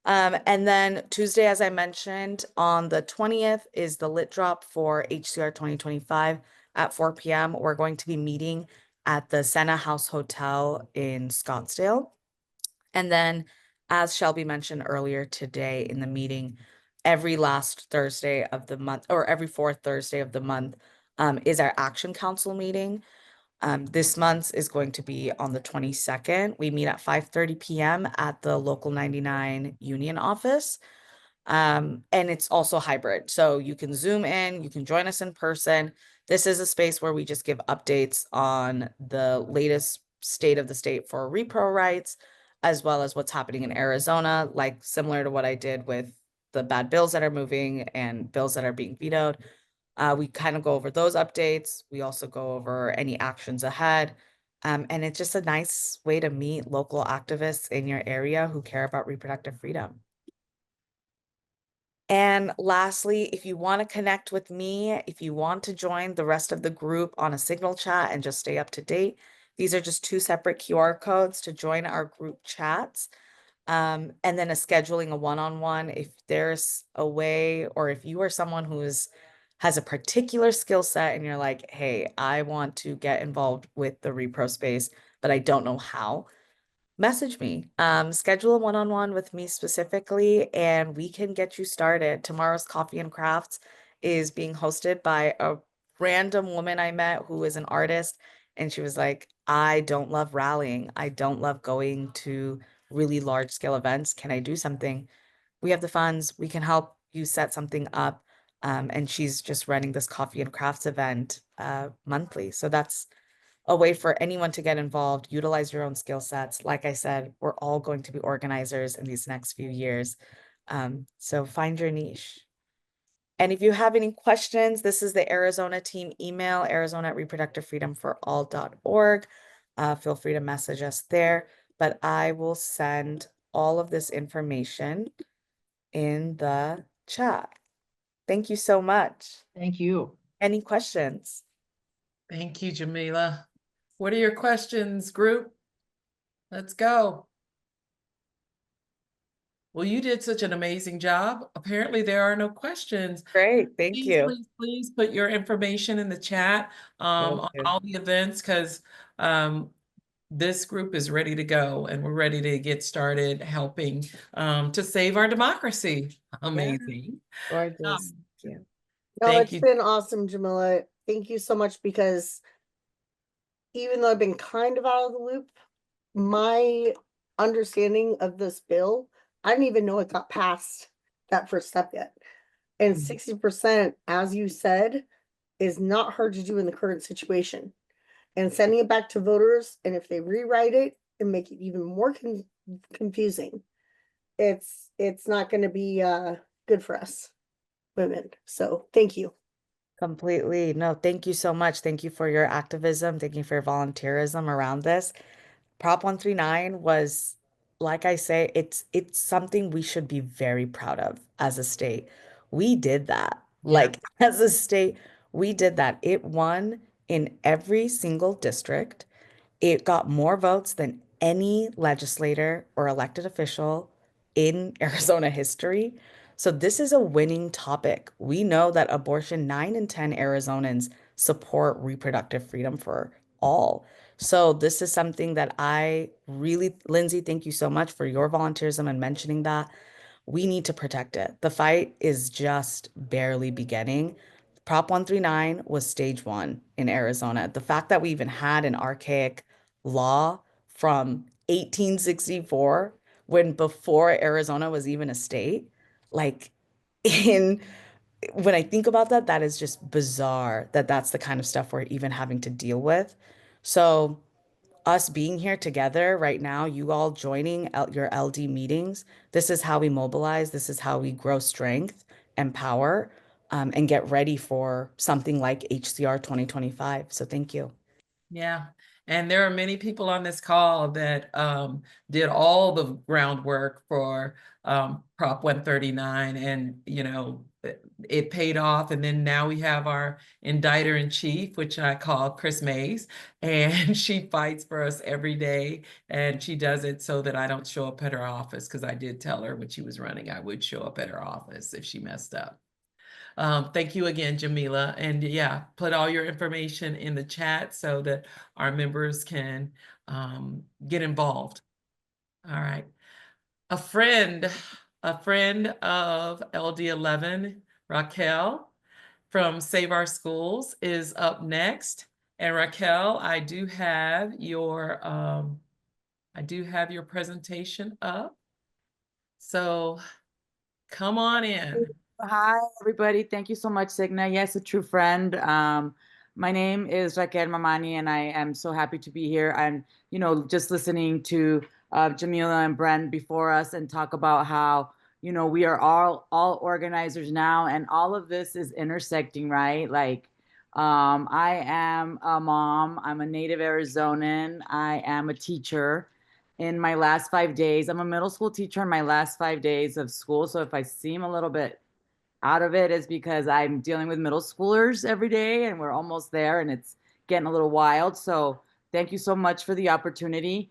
And then Tuesday, as I mentioned, on the 20th is the lit drop for HCR 2025 at 4 p.m. We're going to be meeting at the Senna House Hotel in Scottsdale. And then, as Shelby mentioned earlier today in the meeting, every last Thursday of the month, or every fourth Thursday of the month, is our Action Council meeting. This month's is going to be on the 22nd. We meet at 5:30 p.m. at the Local 99 Union office. And it's also hybrid. So you can Zoom in, you can join us in person. This is a space where we just give updates on the latest state of the state for repro rights, as well as what's happening in Arizona, like similar to what I did with the bad bills that are moving and bills that are being vetoed. We kind of go over those updates. We also go over any actions ahead. And it's just a nice way to meet local activists in your area who care about reproductive freedom. And lastly, if you want to connect with me, if you want to join the rest of the group on a Signal chat and just stay up to date, these are just 2 separate QR codes to join our group chats. And then scheduling a one-on-one, if there's a way, or if you are someone who has a particular skill set and you're like, hey, I want to get involved with the repro space, but I don't know how, message me. Schedule a one-on-one with me specifically, and we can get you started. Tomorrow's Coffee and Crafts is being hosted by a random woman I met who is an artist, and she was like, I don't love rallying. I don't love going to really large scale events. Can I do something? We have the funds. We can help you set something up. And she's just running this coffee and crafts event monthly. So that's a way for anyone to get involved, utilize your own skill sets. Like I said, we're all going to be organizers in these next few years. So find your niche. And if you have any questions, this is the Arizona team email, arizona@reproductivefreedomforall.org. Feel free to message us there, but I will send all of this information in the chat. Thank you so much. Thank you. Any questions? Thank you, Jamila. What are your questions, group? Let's go. Well, you did such an amazing job. Apparently, there are no questions. Great, thank Please, you. please put your information in the chat on all the events, because this group is ready to go and we're ready to get started helping to save our democracy. Amazing. Gorgeous. Thank you. No, Thank it's you. been awesome, Jamila. Thank you so much, because even though I've been kind of out of the loop, my understanding of this bill, I didn't even know it got past that first step yet. And 60%, as you said, is not hard to do in the current situation. And sending it back to voters, and if they rewrite it and make it even more confusing, it's not going to be good for us women. So thank you. Completely. No, thank you so much. Thank you for your activism. Thank you for your volunteerism around this. Prop 139 was, like I say, it's something we should be very proud of as a state. We did that. Like as a state, we did that. It won in every single district. It got more votes than any legislator or elected official in Arizona history. So this is a winning topic. We know that 9 in 10 Arizonans support reproductive freedom for all. So this is something that I really, Lindsay, thank you so much for your volunteerism and mentioning that. We need to protect it. The fight is just barely beginning. Prop 139 was stage one in Arizona. The fact that we even had an archaic law from 1864, when before Arizona was even a state, like in when I think about that, that is just bizarre that that's the kind of stuff we're even having to deal with. So us being here together right now, you all joining your LD meetings, this is how we mobilize. This is how we grow strength and power, and get ready for something like HCR 2025. So thank you. Yeah. And there are many people on this call that did all the groundwork for Prop 139, and it paid off. And then now we have our indictor in chief, which I call Chris Mays, and she fights for us every day. And she does it so that I don't show up at her office, because I did tell her when she was running I would show up at her office if she messed up. Thank you again, Jamila. And yeah, put all your information in the chat so that our members can get involved. All right. A friend of LD11, Raquel from Save Our Schools, is up next. And Raquel, I do have your presentation up. So come on in. Hi, everybody. Thank you so much, Signa. Yes, a true friend. My name is Raquel Mamani, and I am so happy to be here. And, just listening to Jamila and Brent before us and talk about how, we are all organizers now, and all of this is intersecting, right? Like, I am a mom. I'm a native Arizonan. I am a teacher. In my last 5 days, I'm a middle school teacher in my last 5 days of school. So if I seem a little bit out of it, is because I'm dealing with middle schoolers every day, and we're almost there, and it's getting a little wild. So thank you so much for the opportunity.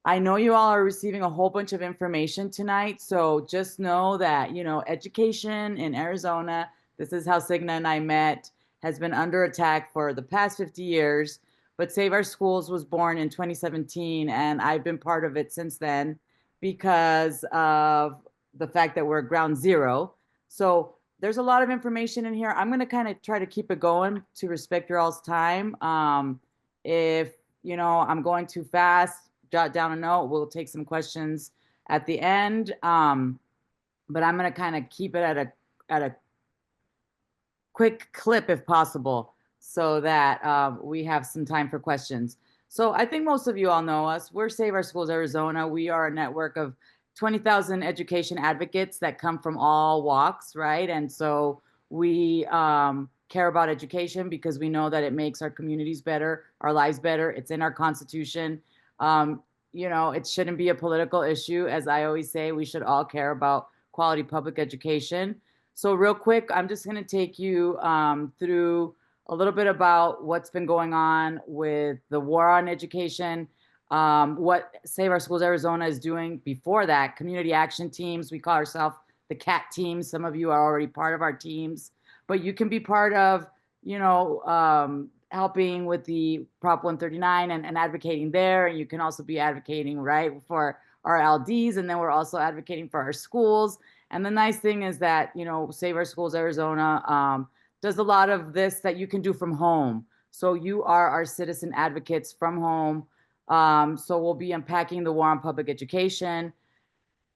I know you all are receiving a whole bunch of information tonight. So just know that, education in Arizona, this is how Signa and I met, has been under attack for the past 50 years. But Save Our Schools was born in 2017, and I've been part of it since then because of the fact that we're ground zero. So there's a lot of information in here. I'm going to kind of try to keep it going to respect your all's time. If, I'm going too fast, jot down a note. We'll take some questions at the end. But I'm going to kind of keep it at a quick clip if possible, so that we have some time for questions. So I think most of you all know us. We're Save Our Schools Arizona. We are a network of 20,000 education advocates that come from all walks, right? And so we care about education because we know that it makes our communities better, our lives better. It's in our Constitution. It shouldn't be a political issue. As I always say, we should all care about quality public education. So real quick, I'm just going to take you through a little bit about what's been going on with the war on education, what Save Our Schools Arizona is doing before that, community action teams. We call ourselves the CAT team. Some of you are already part of our teams, but you can be part of, helping with the Prop 139 and advocating there. And you can also be advocating, right, for our LDs. And then we're also advocating for our schools. And the nice thing is that, Save Our Schools Arizona does a lot of this that you can do from home. So you are our citizen advocates from home. So we'll be unpacking the war on public education.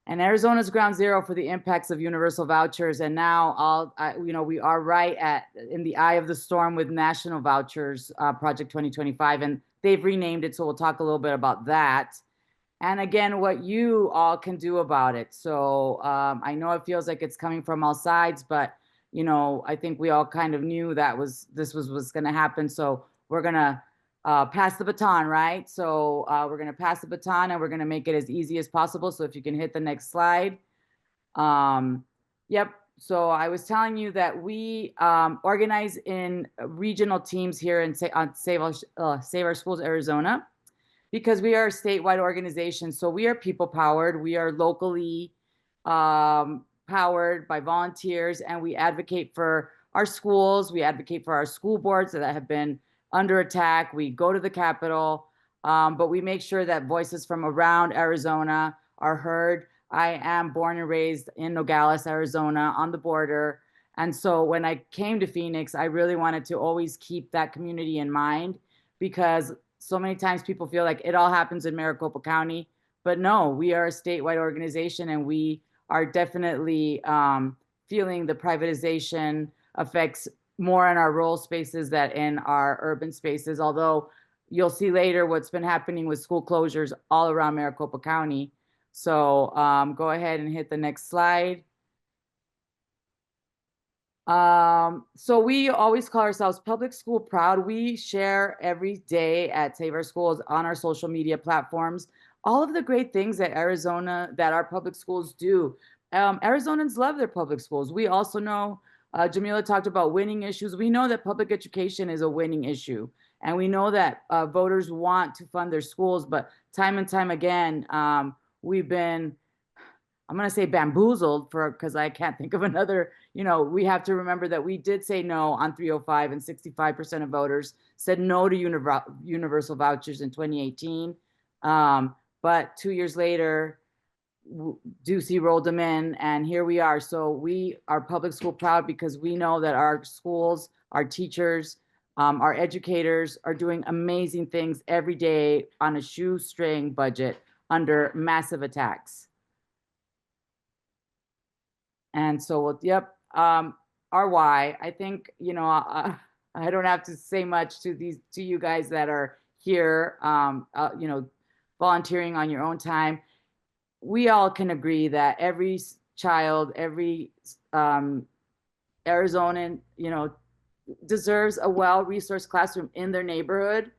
And Arizona's ground zero for the impacts of universal vouchers. And now we are right in the eye of the storm with national vouchers, Project 2025, and they've renamed it. So we'll talk a little bit about that. And again, what you all can do about it. So I know it feels like it's coming from all sides, but I think we all kind of knew that this was going to happen. So we're going to pass the baton, right? So we're going to pass the baton, and we're going to make it as easy as possible. So if you can hit the next slide. Yep. So I was telling you that we organize in regional teams here in Save Our Schools Arizona, because we are a statewide organization. So we are people powered. We are locally powered by volunteers, and we advocate for our schools. We advocate for our school boards that have been under attack. We go to the Capitol, but we make sure that voices from around Arizona are heard. I am born and raised in Nogales, Arizona, on the border. And so when I came to Phoenix, I really wanted to always keep that community in mind, because so many times people feel like it all happens in Maricopa County. But no, we are a statewide organization, and we are definitely feeling the privatization effects more in our rural spaces than in our urban spaces. Although you'll see later what's been happening with school closures all around Maricopa County. So go ahead and hit the next slide. So we always call ourselves public school proud. We share every day at Save Our Schools on our social media platforms all of the great things that our public schools do. Arizonans love their public schools. We also know, Jamila talked about winning issues. We know that public education is a winning issue. And we know that voters want to fund their schools, but time and time again, we've been, I'm going to say bamboozled, because I can't think of another, we have to remember that we did say no on 305, and 65% of voters said no to universal vouchers in 2018. But 2 years later, Ducey rolled them in, and here we are. So we are public school proud, because we know that our schools, our teachers, our educators are doing amazing things every day on a shoestring budget under massive attacks. And so, yep, our why. I think, I don't have to say much to you guys that are here, volunteering on your own time. We all can agree that every child, every Arizonan, deserves a well-resourced classroom in their neighborhood.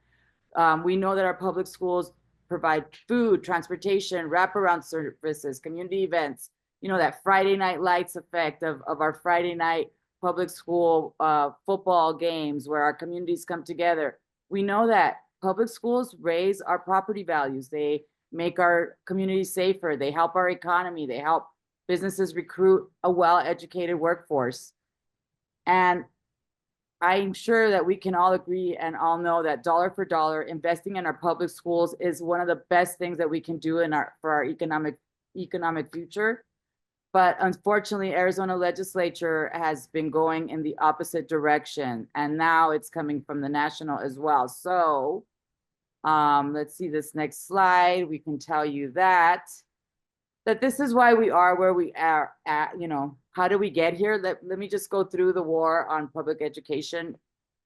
We know that our public schools provide food, transportation, wraparound services, community events, that Friday night lights effect of our Friday night public school football games where our communities come together. We know that public schools raise our property values. They make our communities safer. They help our economy. They help businesses recruit a well-educated workforce. And I'm sure that we can all agree and all know that dollar for dollar, investing in our public schools is one of the best things that we can do for our economic future. But unfortunately, Arizona legislature has been going in the opposite direction, and now it's coming from the national as well. So let's see this next slide. We can tell you that this is why we are where we are at. How do we get here? Let me just go through the war on public education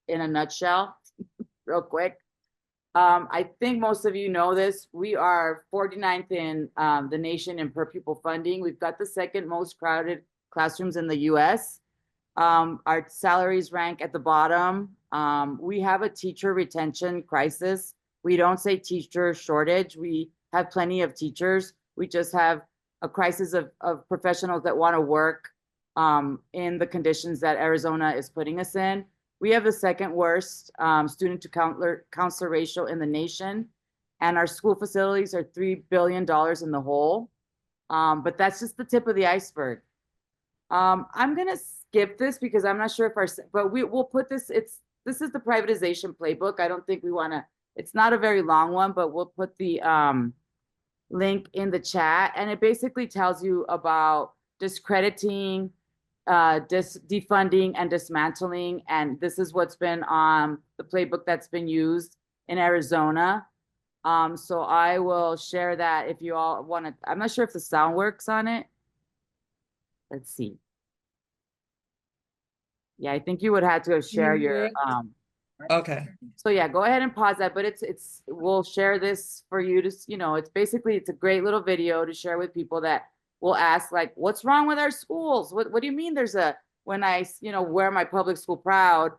in a nutshell real quick. I think most of you know this. We are 49th in the nation in per pupil funding. We've got the second most crowded classrooms in the US. Our salaries rank at the bottom. We have a teacher retention crisis. We don't say teacher shortage. We have plenty of teachers. We just have a crisis of professionals that want to work in the conditions that Arizona is putting us in. We have the second worst student to counselor ratio in the nation, and our school facilities are $3 billion in the hole. But that's just the tip of the iceberg. I'm gonna skip this because I'm not sure if but we'll put this. This is the privatization playbook. I don't think we want to. It's not a very long one, but we'll put the link in the chat, and it basically tells you about discrediting, defunding and dismantling. And this is what's been on the playbook that's been used in Arizona. So I will share that if you all want to. I'm not sure if the sound works on it. Let's see. Yeah, I think you would have to share your Okay. So yeah, go ahead and pause that, but we'll share this for you to, it's a great little video to share with people that will ask, like, what's wrong with our schools? What do you mean when I, wear my public school proud,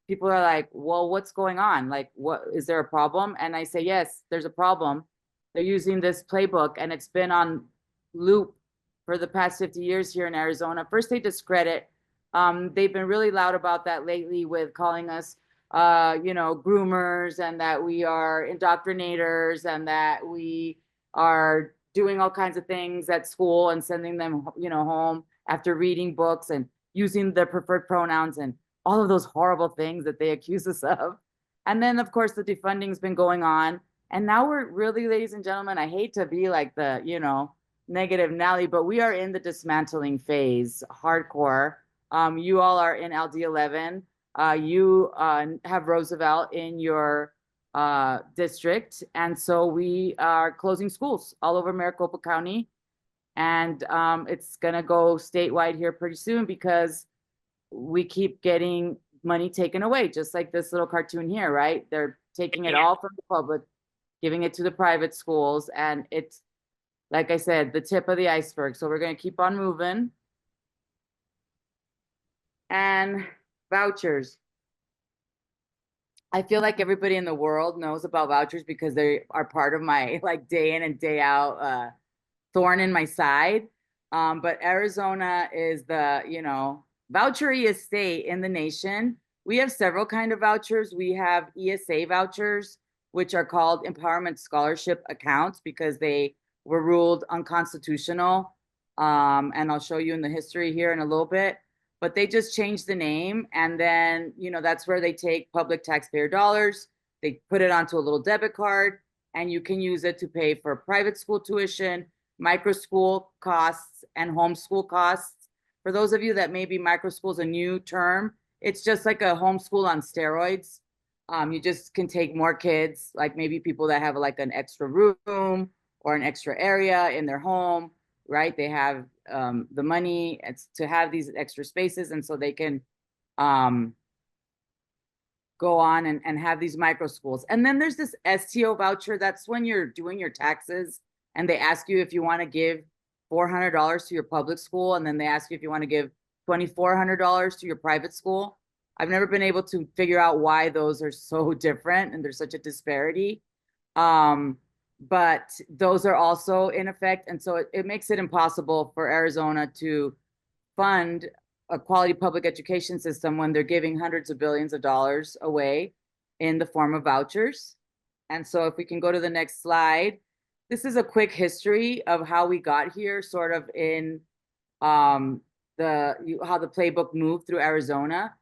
people are like, well, what's going on? Like, what, is there a problem? And I say, yes, there's a problem. They're using this playbook, and it's been on loop for the past 50 years here in Arizona. First, they discredit. They've been really loud about that lately with calling us groomers, and that we are indoctrinators, and that we are doing all kinds of things at school and sending them, home after reading books and using their preferred pronouns and all of those horrible things that they accuse us of. And then, of course, the defunding's been going on. And now we're really, ladies and gentlemen, I hate to be like the, negative Nelly, but we are in the dismantling phase, hardcore. You all are in LD11. You have Roosevelt in your district. And so we are closing schools all over Maricopa County. And it's going to go statewide here pretty soon because we keep getting money taken away, just like this little cartoon here, right? They're taking it all from the public, giving it to the private schools. And it's, like I said, the tip of the iceberg. So we're going to keep on moving. And vouchers. I feel like everybody in the world knows about vouchers because they are part of my like day in and day out thorn in my side. But Arizona is the, voucheriest state in the nation. We have several kind of vouchers. We have ESA vouchers, which are called empowerment scholarship accounts because they were ruled unconstitutional. And I'll show you in the history here in a little bit. But they just changed the name. And then, that's where they take public taxpayer dollars. They put it onto a little debit card, and you can use it to pay for private school tuition, micro school costs, and homeschool costs. For those of you that maybe micro school is a new term, it's just like a homeschool on steroids. You just can take more kids, like maybe people that have like an extra room or an extra area in their home, right? They have the money to have these extra spaces, and so they can go on and have these micro schools. And then there's this STO voucher. That's when you're doing your taxes and they ask you if you want to give $400 to your public school, and then they ask you if you want to give $2,400 to your private school. I've never been able to figure out why those are so different and there's such a disparity. But those are also in effect. And so it makes it impossible for Arizona to fund a quality public education system when they're giving hundreds of billions of dollars away in the form of vouchers. And so if we can go to the next slide, this is a quick history of how we got here, sort of in how the playbook moved through Arizona.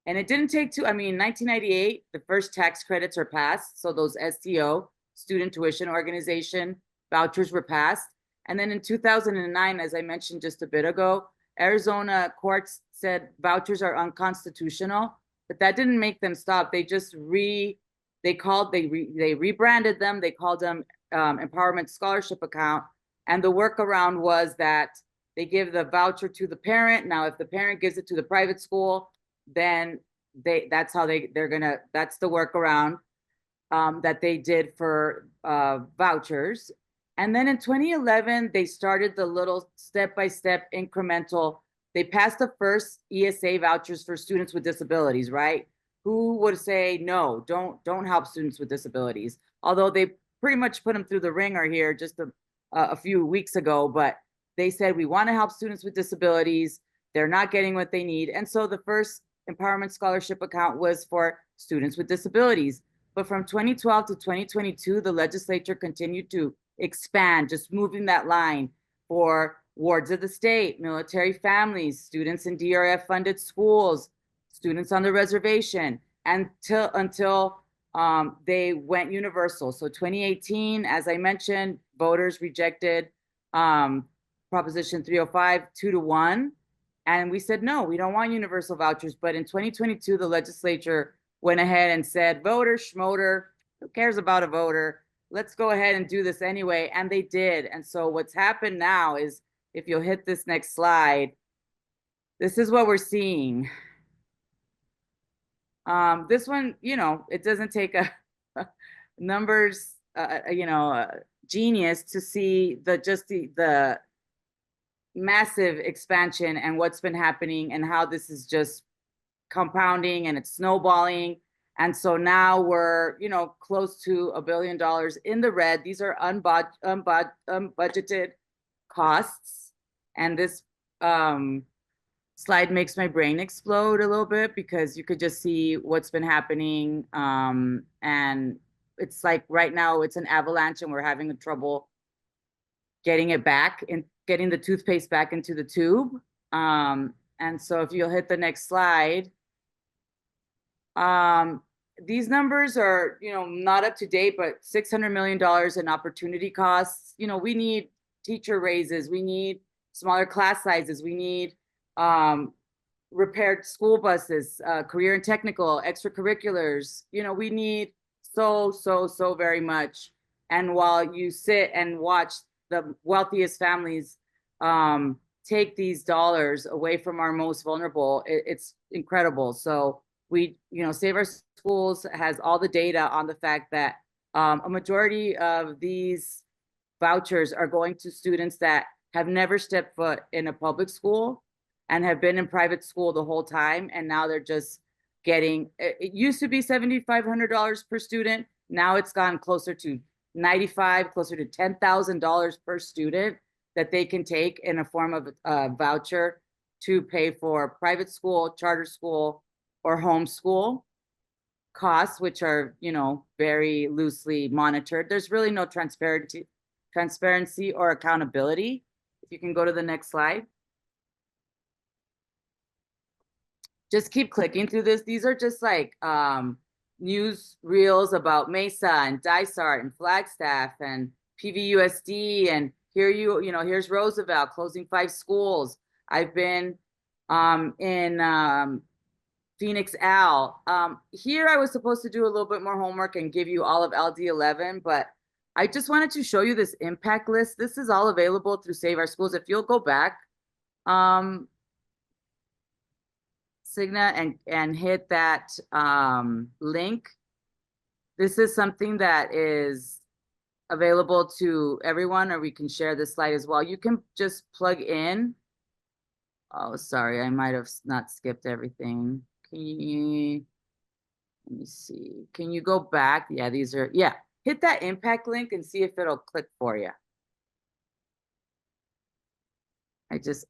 And it didn't take 1998, the first tax credits are passed. So those STO, Student Tuition Organization vouchers, were passed. And then in 2009, as I mentioned just a bit ago, Arizona courts said vouchers are unconstitutional, but that didn't make them stop. They just they rebranded them. They called them empowerment scholarship account. And the workaround was that they give the voucher to the parent. Now, if the parent gives it to the private school, then that's the workaround that they did for vouchers. And then in 2011, they started the little step-by-step incremental. They passed the first ESA vouchers for students with disabilities, right? Who would say, no, don't help students with disabilities? Although they pretty much put them through the ringer here just a few weeks ago, but they said, we want to help students with disabilities. They're not getting what they need. And so the first empowerment scholarship account was for students with disabilities. But from 2012 to 2022, the legislature continued to expand, just moving that line for wards of the state, military families, students in DRF funded schools, students on the reservation, until they went universal. So 2018, as I mentioned, voters rejected Proposition 305 2-1. And we said, no, we don't want universal vouchers. But in 2022, the legislature went ahead and said, voter, schmoter, who cares about a voter? Let's go ahead and do this anyway. And they did. And so what's happened now is, if you'll hit this next slide, this is what we're seeing. This one, it doesn't take a numbers, genius to see the massive expansion and what's been happening and how this is just compounding and it's snowballing. And so now we're, close to $1 billion in the red. These are unbudgeted costs. And this slide makes my brain explode a little bit because you could just see what's been happening. And it's like right now it's an avalanche and we're having trouble getting it back and getting the toothpaste back into the tube. And so if you'll hit the next slide, these numbers are, not up to date, but $600 million in opportunity costs. We need teacher raises, we need smaller class sizes, we need repaired school buses, career and technical, extracurriculars. We need so very much. And while you sit and watch the wealthiest families take these dollars away from our most vulnerable, it's incredible. So we, Save Our Schools has all the data on the fact that a majority of these vouchers are going to students that have never stepped foot in a public school and have been in private school the whole time. And now they're just getting, it used to be $7,500 per student. Now it's gone closer to $95,000, closer to $10,000 per student that they can take in a form of a voucher to pay for private school, charter school, or homeschool costs, which are, very loosely monitored. There's really no transparency or accountability. If you can go to the next slide. Just keep clicking through this. These are just like news reels about Mesa and Dysart and Flagstaff and PVUSD, and here's Roosevelt closing 5 schools. I've been in Phoenix Al. Here I was supposed to do a little bit more homework and give you all of LD11, but I just wanted to show you this impact list. This is all available through Save Our Schools. If you'll go back, Signa, and hit that link. This is something that is available to everyone, or we can share this slide as well. You can just plug in. Oh, sorry, I might have not skipped everything. Let me see. Can you go back? Yeah, hit that impact link and see if it'll click for you.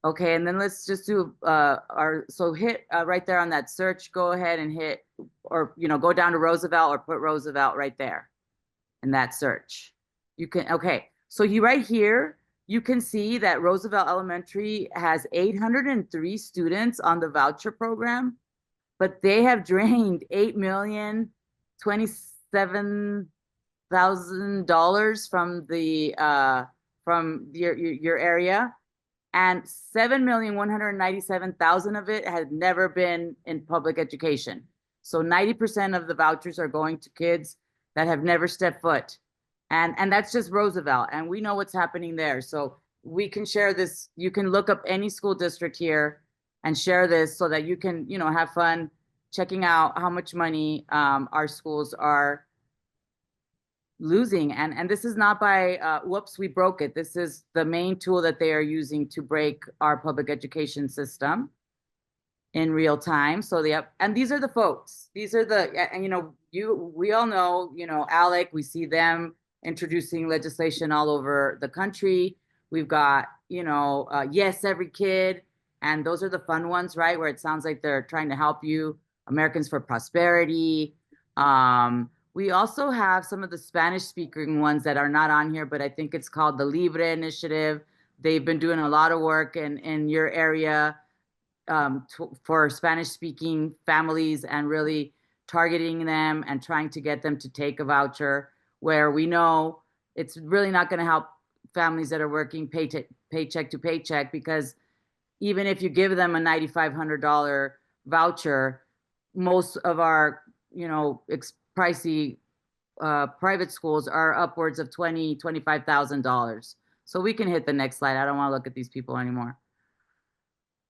Okay, and then let's just do hit right there on that search, go ahead and hit, or go down to Roosevelt or put Roosevelt right there in that search. You can, okay, so right here, you can see that Roosevelt Elementary has 803 students on the voucher program, but they have drained $8,027,000 from your area. And 7,197,000 of it had never been in public education. So 90% of the vouchers are going to kids that have never stepped foot. And that's just Roosevelt. And we know what's happening there. So we can share this. You can look up any school district here and share this so that you can, have fun checking out how much money our schools are losing. And this is not by whoops, we broke it. This is the main tool that they are using to break our public education system in real time. So and these are the folks. These are and we all know, ALEC, we see them introducing legislation all over the country. We've got, Yes Every Kid, and those are the fun ones, right? Where it sounds like they're trying to help you. Americans for Prosperity. We also have some of the Spanish speaking ones that are not on here, but I think it's called the Libre Initiative. They've been doing a lot of work in your area for Spanish speaking families and really targeting them and trying to get them to take a voucher, where we know it's really not going to help families that are working paycheck to paycheck, because even if you give them a $9,500 voucher, most of our, pricey private schools are upwards of $20,000, $25,000. So we can hit the next slide. I don't want to look at these people anymore.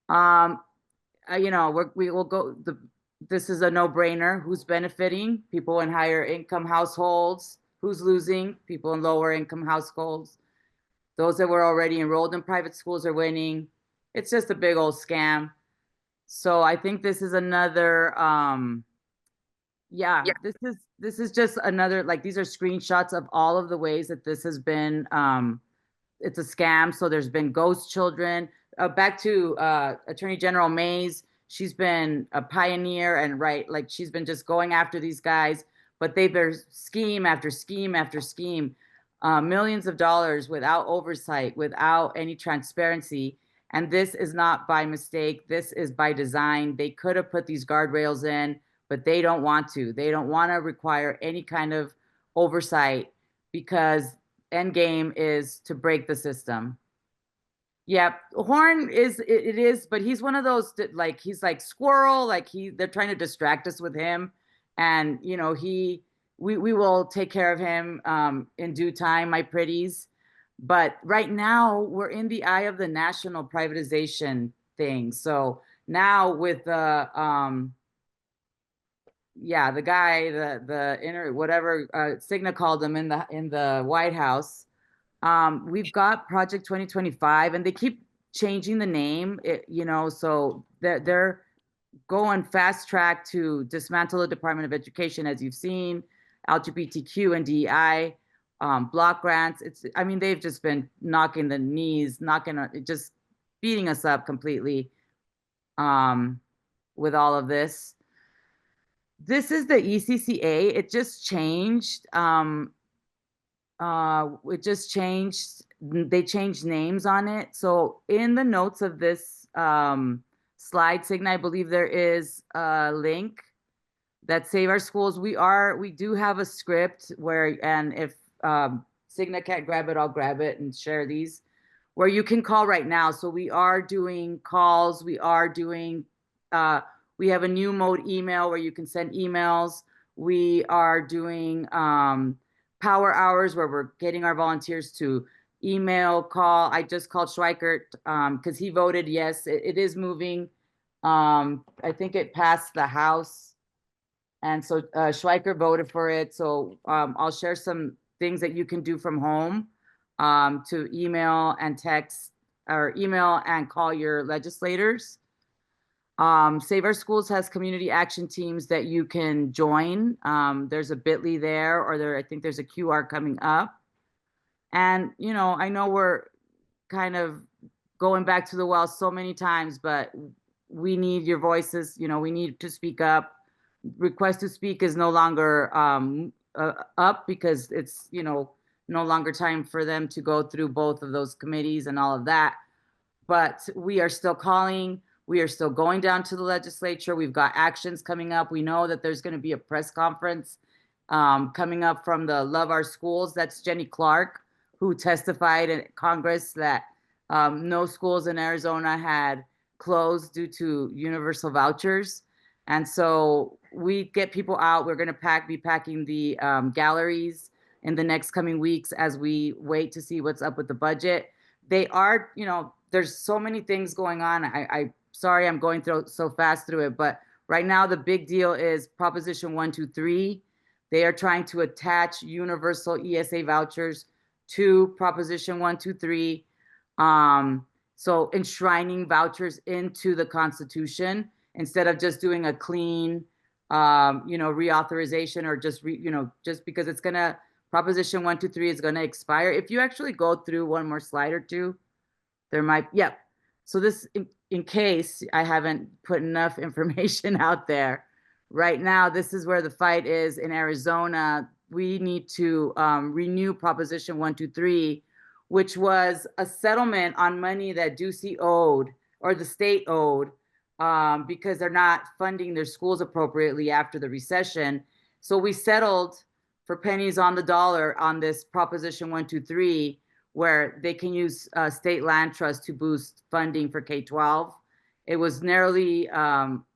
We will go. This is a no-brainer. Who's benefiting? People in higher income households. Who's losing? People in lower income households. Those that were already enrolled in private schools are winning. It's just a big old scam. So I think this is another. This is just another, these are screenshots of all of the ways that this has been, it's a scam. So there's been ghost children. Back to Attorney General Mays. She's been a pioneer and she's been just going after these guys, but they've been scheme after scheme after scheme, millions of dollars without oversight, without any transparency. And this is not by mistake. This is by design. They could have put these guardrails in but they don't want to. They don't want to require any kind of oversight because end game is to break the system. Yeah, Horn it is, but he's one of those that, like, he's like squirrel, like they're trying to distract us with him, and you know we will take care of him in due time, my pretties. But right now we're in the eye of the national privatization thing. So now with the yeah, the guy, the inner whatever Cigna called him in the White House. We've got Project 2025, and they keep changing the name. You know, so they're going fast track to dismantle the Department of Education, as you've seen, LGBTQ and DEI, block grants. I mean, they've just been knocking just beating us up completely with all of this. This is the ECCA. It just changed. It just changed. They changed names on it. So in the notes of this slide, Cigna, I believe there is a link that Save Our Schools. We do have a script where, and if Cigna can't grab it, I'll grab it and share these, where you can call right now. So we are doing calls. We are doing, we have a new mode email where you can send emails. We are doing power hours where we're getting our volunteers to email, call. I just called Schweikert because he voted yes. It is moving. I think it passed the House. And so Schweikert voted for it. So I'll share some things that you can do from home to email and text, or email and call your legislators. Save Our Schools has community action teams that you can join. There's a bit.ly there, or I think there's a QR coming up. And, you know, I know we're kind of going back to the well so many times, but we need your voices. You know, we need to speak up. Request to speak is no longer up because it's, you know, no longer time for them to go through both of those committees and all of that. But we are still calling. We are still going down to the legislature. We've got actions coming up. We know that there's going to be a press conference coming up from the Love Our Schools. That's Jenny Clark, who testified in Congress that no schools in Arizona had closed due to universal vouchers. And so we get people out. We're going to be packing the galleries in the next coming weeks as we wait to see what's up with the budget. They are, you know, there's so many things going on. I sorry, I'm going so fast through it, but right now the big deal is Proposition 123. They are trying to attach universal ESA vouchers to Proposition 123. So enshrining vouchers into the Constitution instead of just doing a clean, you know, reauthorization, or just, you know, just because it's gonna, Proposition 123 is gonna expire. If you actually go through one more slide or two, there might, yeah. So this, in case I haven't put enough information out there, right now, this is where the fight is in Arizona. We need to renew Proposition 123, which was a settlement on money that Ducey owed, or the state owed, because they're not funding their schools appropriately after the recession. So we settled for pennies on the dollar on this Proposition 123, where they can use state land trust to boost funding for K-12. It was narrowly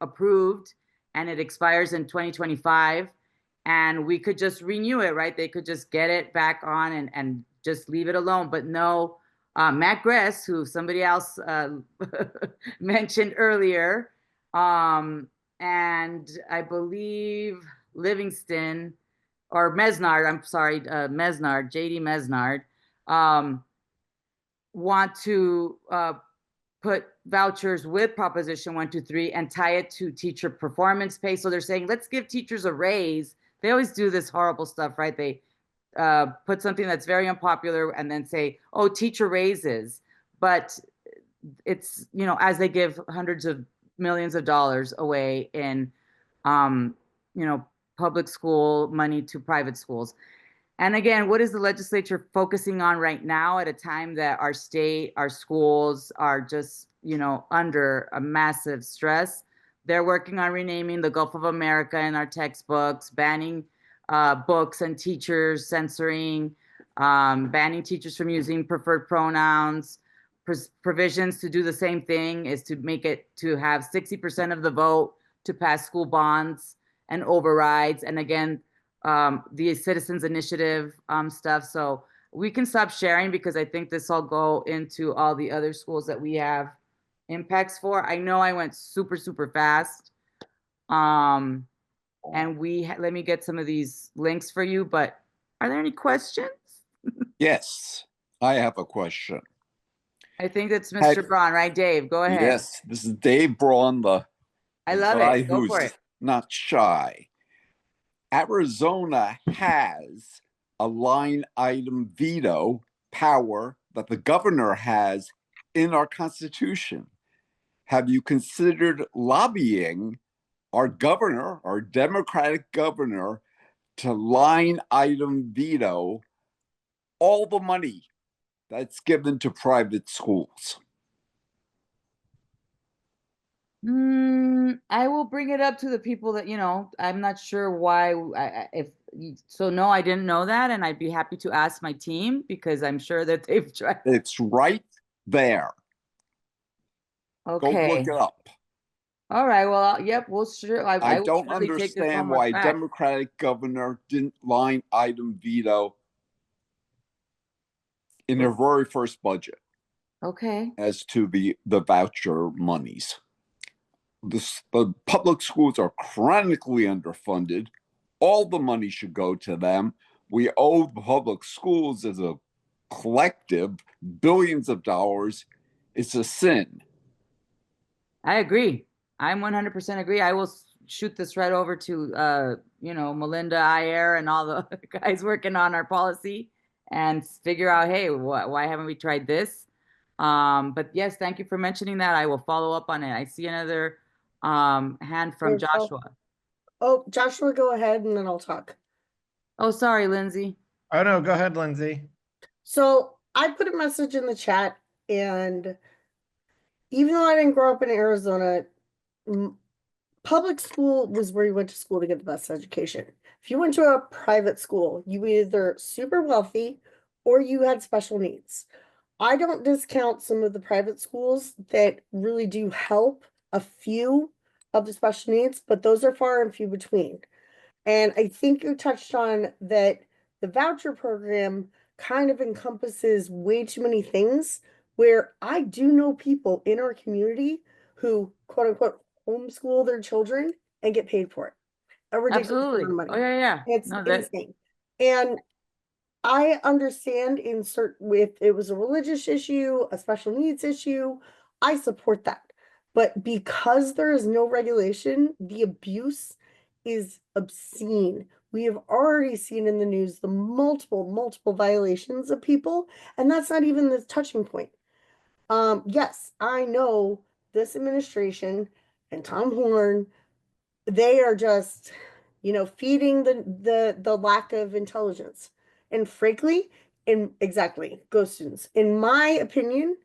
approved, and it expires in 2025. And we could just renew it, right? They could just get it back on and just leave it alone. But no, Matt Gress, who somebody else mentioned earlier, and I believe Livingston, or Mesnard, I'm sorry, Mesnard, JD Mesnard, want to put vouchers with Proposition 123 and tie it to teacher performance pay. So they're saying, let's give teachers a raise. They always do this horrible stuff, right? They put something that's very unpopular and then say, oh, teacher raises. But it's, you know, as they give hundreds of millions of dollars away in, you know, public school money to private schools. And again, what is the legislature focusing on right now at a time that our state, our schools are just, you know, under a massive stress? they're working on renaming the Gulf of America in our textbooks, banning books and teachers, censoring, banning teachers from using preferred pronouns. Provisions to do the same thing is to make it to have 60% of the vote to pass school bonds and overrides. And again, the citizens initiative stuff. So we can stop sharing because I think this will go into all the other schools that we have impacts for. I know I went super, super fast. And let me get some of these links for you, but are there any questions? Yes, I have a question. I think it's Mr. Braun, right, Dave? Go ahead. Yes, this is Dave Braun, the I love guy it. Go who's for it. not shy. Arizona has a line item veto power that the governor has in our Constitution. Have you considered lobbying our governor, our Democratic governor, to line item veto all the money that's given to private schools? I will bring it up to the people that, I'm not sure why, no, I didn't know that. And I'd be happy to ask my team because I'm sure that they've tried. It's right there. Okay. Go look it up. All right. Well, yep. Well, sure. I will don't surely take this understand homework why back. Democratic governor didn't line item veto in their very first budget. Okay. As to the voucher monies. The public schools are chronically underfunded. All the money should go to them. We owe the public schools as a collective billions of dollars. It's a sin. I agree. I'm 100% agree. I will shoot this right over to, Melinda Ayer and all the guys working on our policy and figure out, hey, why haven't we tried this? But yes, thank you for mentioning that. I will follow up on it. I see another hand from Joshua. Oh, Joshua, go ahead and then I'll talk. Oh, sorry, Lindsay. Oh, no, go ahead, Lindsay. So I put a message in the chat, and even though I didn't grow up in Arizona, public school was where you went to school to get the best education. If you went to a private school, you were either super wealthy or you had special needs. I don't discount some of the private schools that really do help a few of the special needs, but those are far and few between. And I think you touched on that the voucher program kind of encompasses way too many things, where I do know people in our community who, quote unquote, homeschool their children and get paid for it. A ridiculous Absolutely. amount of money. Oh, yeah. It's insane. And I understand if it was a religious issue, a special needs issue, I support that. But because there is no regulation, the abuse is obscene. We have already seen in the news the multiple violations of people, and that's not even the touching point. Yes, I know this administration and Tom Horn, they are just, feeding the lack of intelligence. And frankly, go students. In my opinion,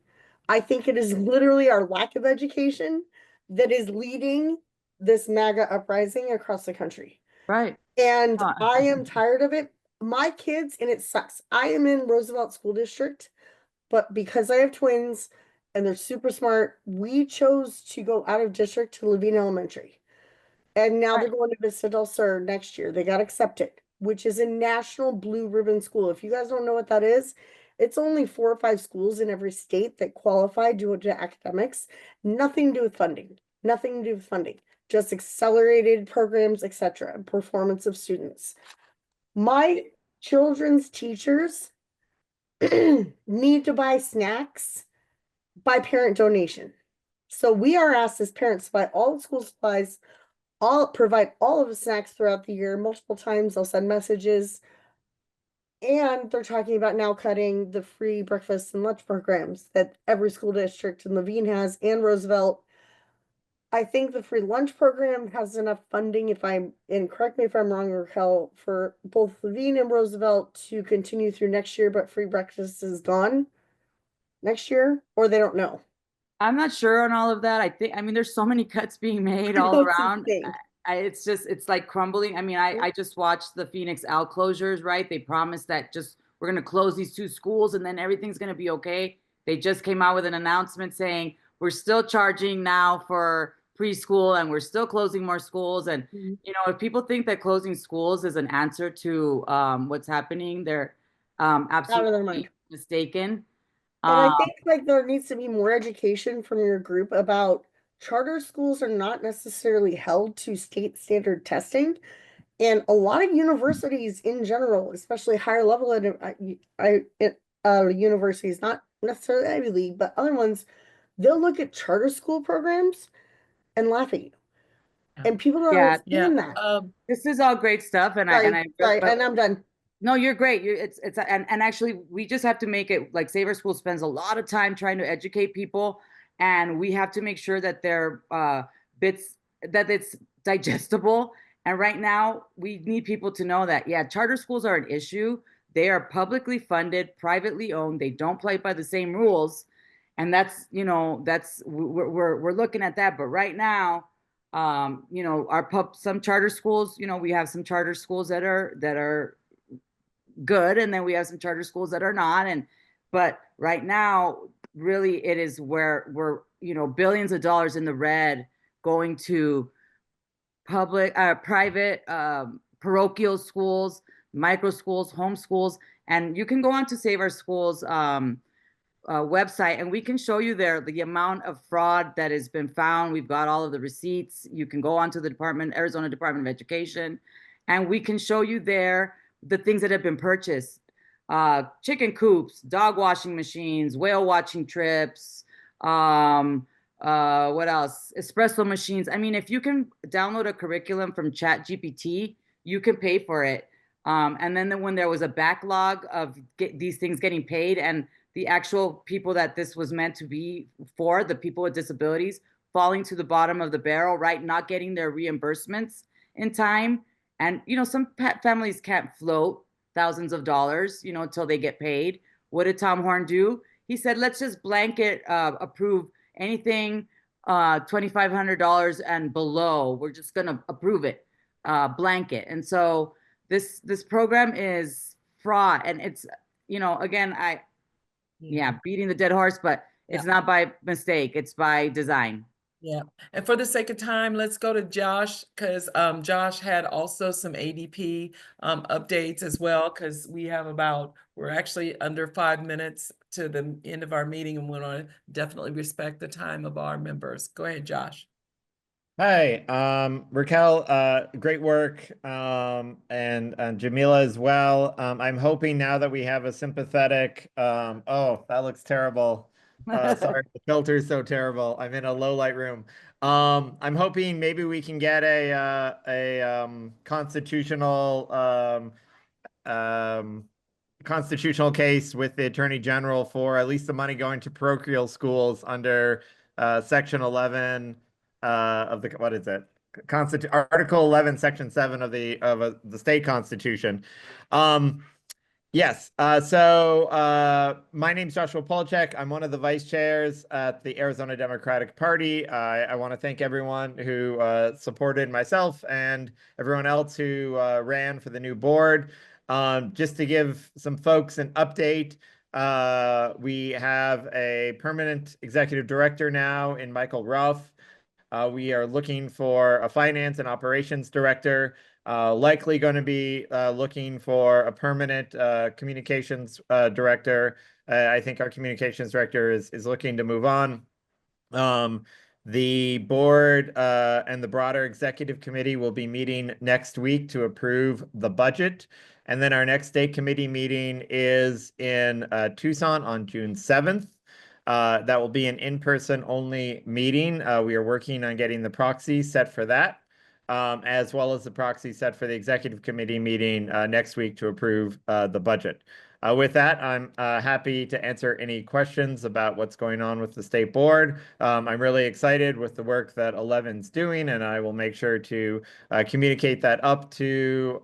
I think it is literally our lack of education that is leading this MAGA uprising across the country. Right. And I am tired of it. My kids, and it sucks. I am in Roosevelt School District, but because I have twins and they're super smart, we chose to go out of district to Levine Elementary. And now they're going to Vista del Sur next year. They got accepted, which is a national blue ribbon school. If you guys don't know what that is, it's only 4 or 5 schools in every state that qualify due to academics. Nothing to do with funding. Nothing to do with funding. Just accelerated programs, etc. Performance of students. My children's teachers need to buy snacks by parent donation. So we are asked as parents to buy all the school supplies, provide all of the snacks throughout the year. Multiple times they'll send messages. And they're talking about now cutting the free breakfast and lunch programs that every school district in Levine has, and Roosevelt. I think the free lunch program has enough funding, and correct me if I'm wrong, Raquel, for both Levine and Roosevelt to continue through next year, but free breakfast is gone next year, or they don't know. I'm not sure on all of that. I mean, there's so many cuts being made all It's around. insane. It's like crumbling. I mean, I just watched the Phoenix L closures, right? They promised that just we're going to close these 2 schools and then everything's going to be okay. They just came out with an announcement saying we're still charging now for preschool and we're still closing more schools. And, you know, if people think that closing schools is an answer to what's happening, they're Out of their mind. absolutely mistaken. And I think like there needs to be more education from your group about charter schools are not necessarily held to state standard testing. And a lot of universities in general, especially higher level universities, not necessarily Ivy League, but other ones, they'll look at charter school programs and laugh at you. And people don't understand that. This is all great stuff, and sorry, and I'm done. No, you're great. And actually, we just have to make it like Save Our School spends a lot of time trying to educate people, and we have to make sure that they're bits that it's digestible. And right now, we need people to know that charter schools are an issue. They are publicly funded, privately owned. They don't play by the same rules, and that's we're looking at that. But right now, some charter schools, we have some charter schools that are good, and then we have some charter schools that are not. But right now, really, it is where we're billions of dollars in the red going to private parochial schools, micro schools, home schools. And you can go on to Save Our Schools website, and we can show you there the amount of fraud that has been found. We've got all of the receipts. You can go on to the Arizona Department of Education, and we can show you there the things that have been purchased: chicken coops, dog washing machines, whale watching trips, what else? Espresso machines. I mean, if you can download a curriculum from ChatGPT, you can pay for it. And then when there was a backlog of these things getting paid, and the actual people that this was meant to be for, the people with disabilities, falling to the bottom of the barrel, right? Not getting their reimbursements in time. And, some families can't float thousands of dollars, until they get paid. What did Tom Horn do? He said, let's just blanket approve anything $2,500 and below. We're just going to approve it, blanket. And so this program is fraud. And it's, again, beating the dead horse, but it's not by mistake. It's by design. Yeah. And for the sake of time, let's go to Josh, because Josh had also some ADP updates as well, because we're actually under 5 minutes to the end of our meeting, and we want to definitely respect the time of our members. Go ahead, Josh. Hi, Raquel, great work, and Jamila as well. I'm hoping now that we have a sympathetic, oh, that looks terrible. Sorry, the filter is so terrible. I'm in a low light room. I'm hoping maybe we can get a constitutional constitutional case with the Attorney General for at least the money going to parochial schools under Section 11 of the, what is it? Article 11, Section 7 of the state constitution. Yes. So my name's Joshua Polchek. I'm one of the vice chairs at the Arizona Democratic Party. I want to thank everyone who supported myself and everyone else who ran for the new board. Just to give some folks an update, we have a permanent executive director now in Michael Ruff. We are looking for a finance and operations director. Likely going to be looking for a permanent communications director. I think our communications director is looking to move on. The board and the broader executive committee will be meeting next week to approve the budget. And then our next state committee meeting is in Tucson on June 7th. That will be an in-person only meeting. We are working on getting the proxy set for that, as well as the proxy set for the executive committee meeting next week to approve the budget. With that, I'm happy to answer any questions about what's going on with the state board. I'm really excited with the work that 11's doing, and I will make sure to communicate that up to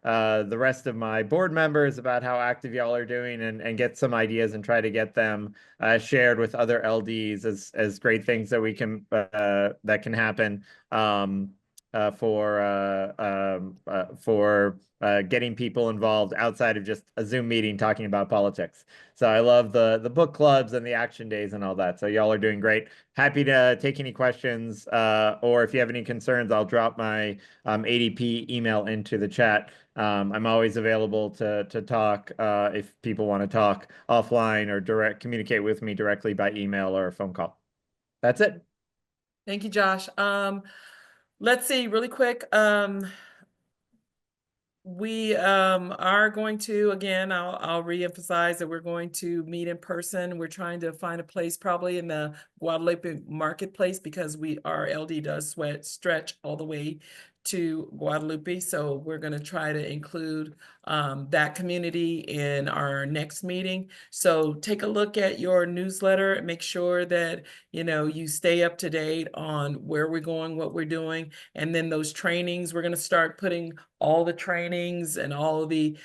the rest of my board members about how active y'all are doing, and get some ideas and try to get them shared with other LDs as great things that we can that can happen for getting people involved outside of just a Zoom meeting talking about politics. So I love the book clubs and the action days and all that. So y'all are doing great. Happy to take any questions, or if you have any concerns, I'll drop my ADP email into the chat. I'm always available to talk if people want to talk offline or communicate with me directly by email or a phone call. That's it. Thank you, Josh. Let's see really quick. We are going to, again, I'll reemphasize that we're going to meet in person. We're trying to find a place probably in the Guadalupe marketplace, because our LD does stretch all the way to Guadalupe. So we're going to try to include that community in our next meeting. So take a look at your newsletter and make sure that, you know, you stay up to date on where we're going, what we're doing. And then those trainings, we're going to start putting all the trainings and all of the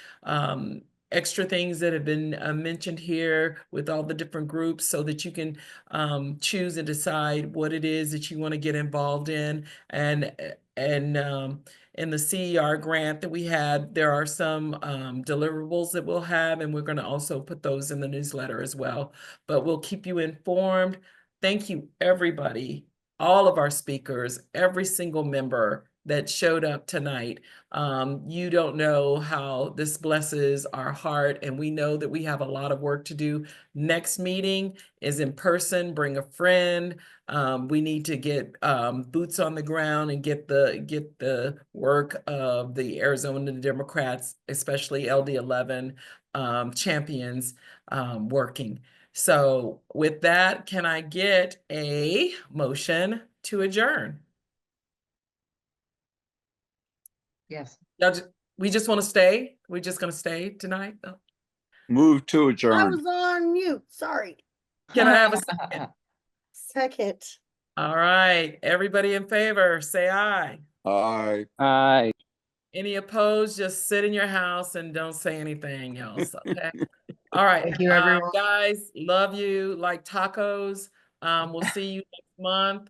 extra things that have been mentioned here with all the different groups, so that you can choose and decide what it is that you want to get involved in. And in the CER grant that we had, there are some deliverables that we'll have, and we're going to also put those in the newsletter as well. But we'll keep you informed. Thank you, everybody, all of our speakers, every single member that showed up tonight. You don't know how this blesses our heart, and we know that we have a lot of work to do. Next meeting is in person. Bring a friend. We need to get boots on the ground and get the work of the Arizona Democrats, especially LD11 champions, working. So with that, can I get a motion to adjourn? Yes. We just want to stay? We're just going to stay tonight? Oh. Move to I adjourn. was on mute. Sorry. Can I have a second? Second. All right. Everybody in favor, say aye. Aye. Aye. Any opposed, just sit in your house and don't say anything else, okay? All right. Thank you, everyone. Guys, love you like tacos. We'll see you next month.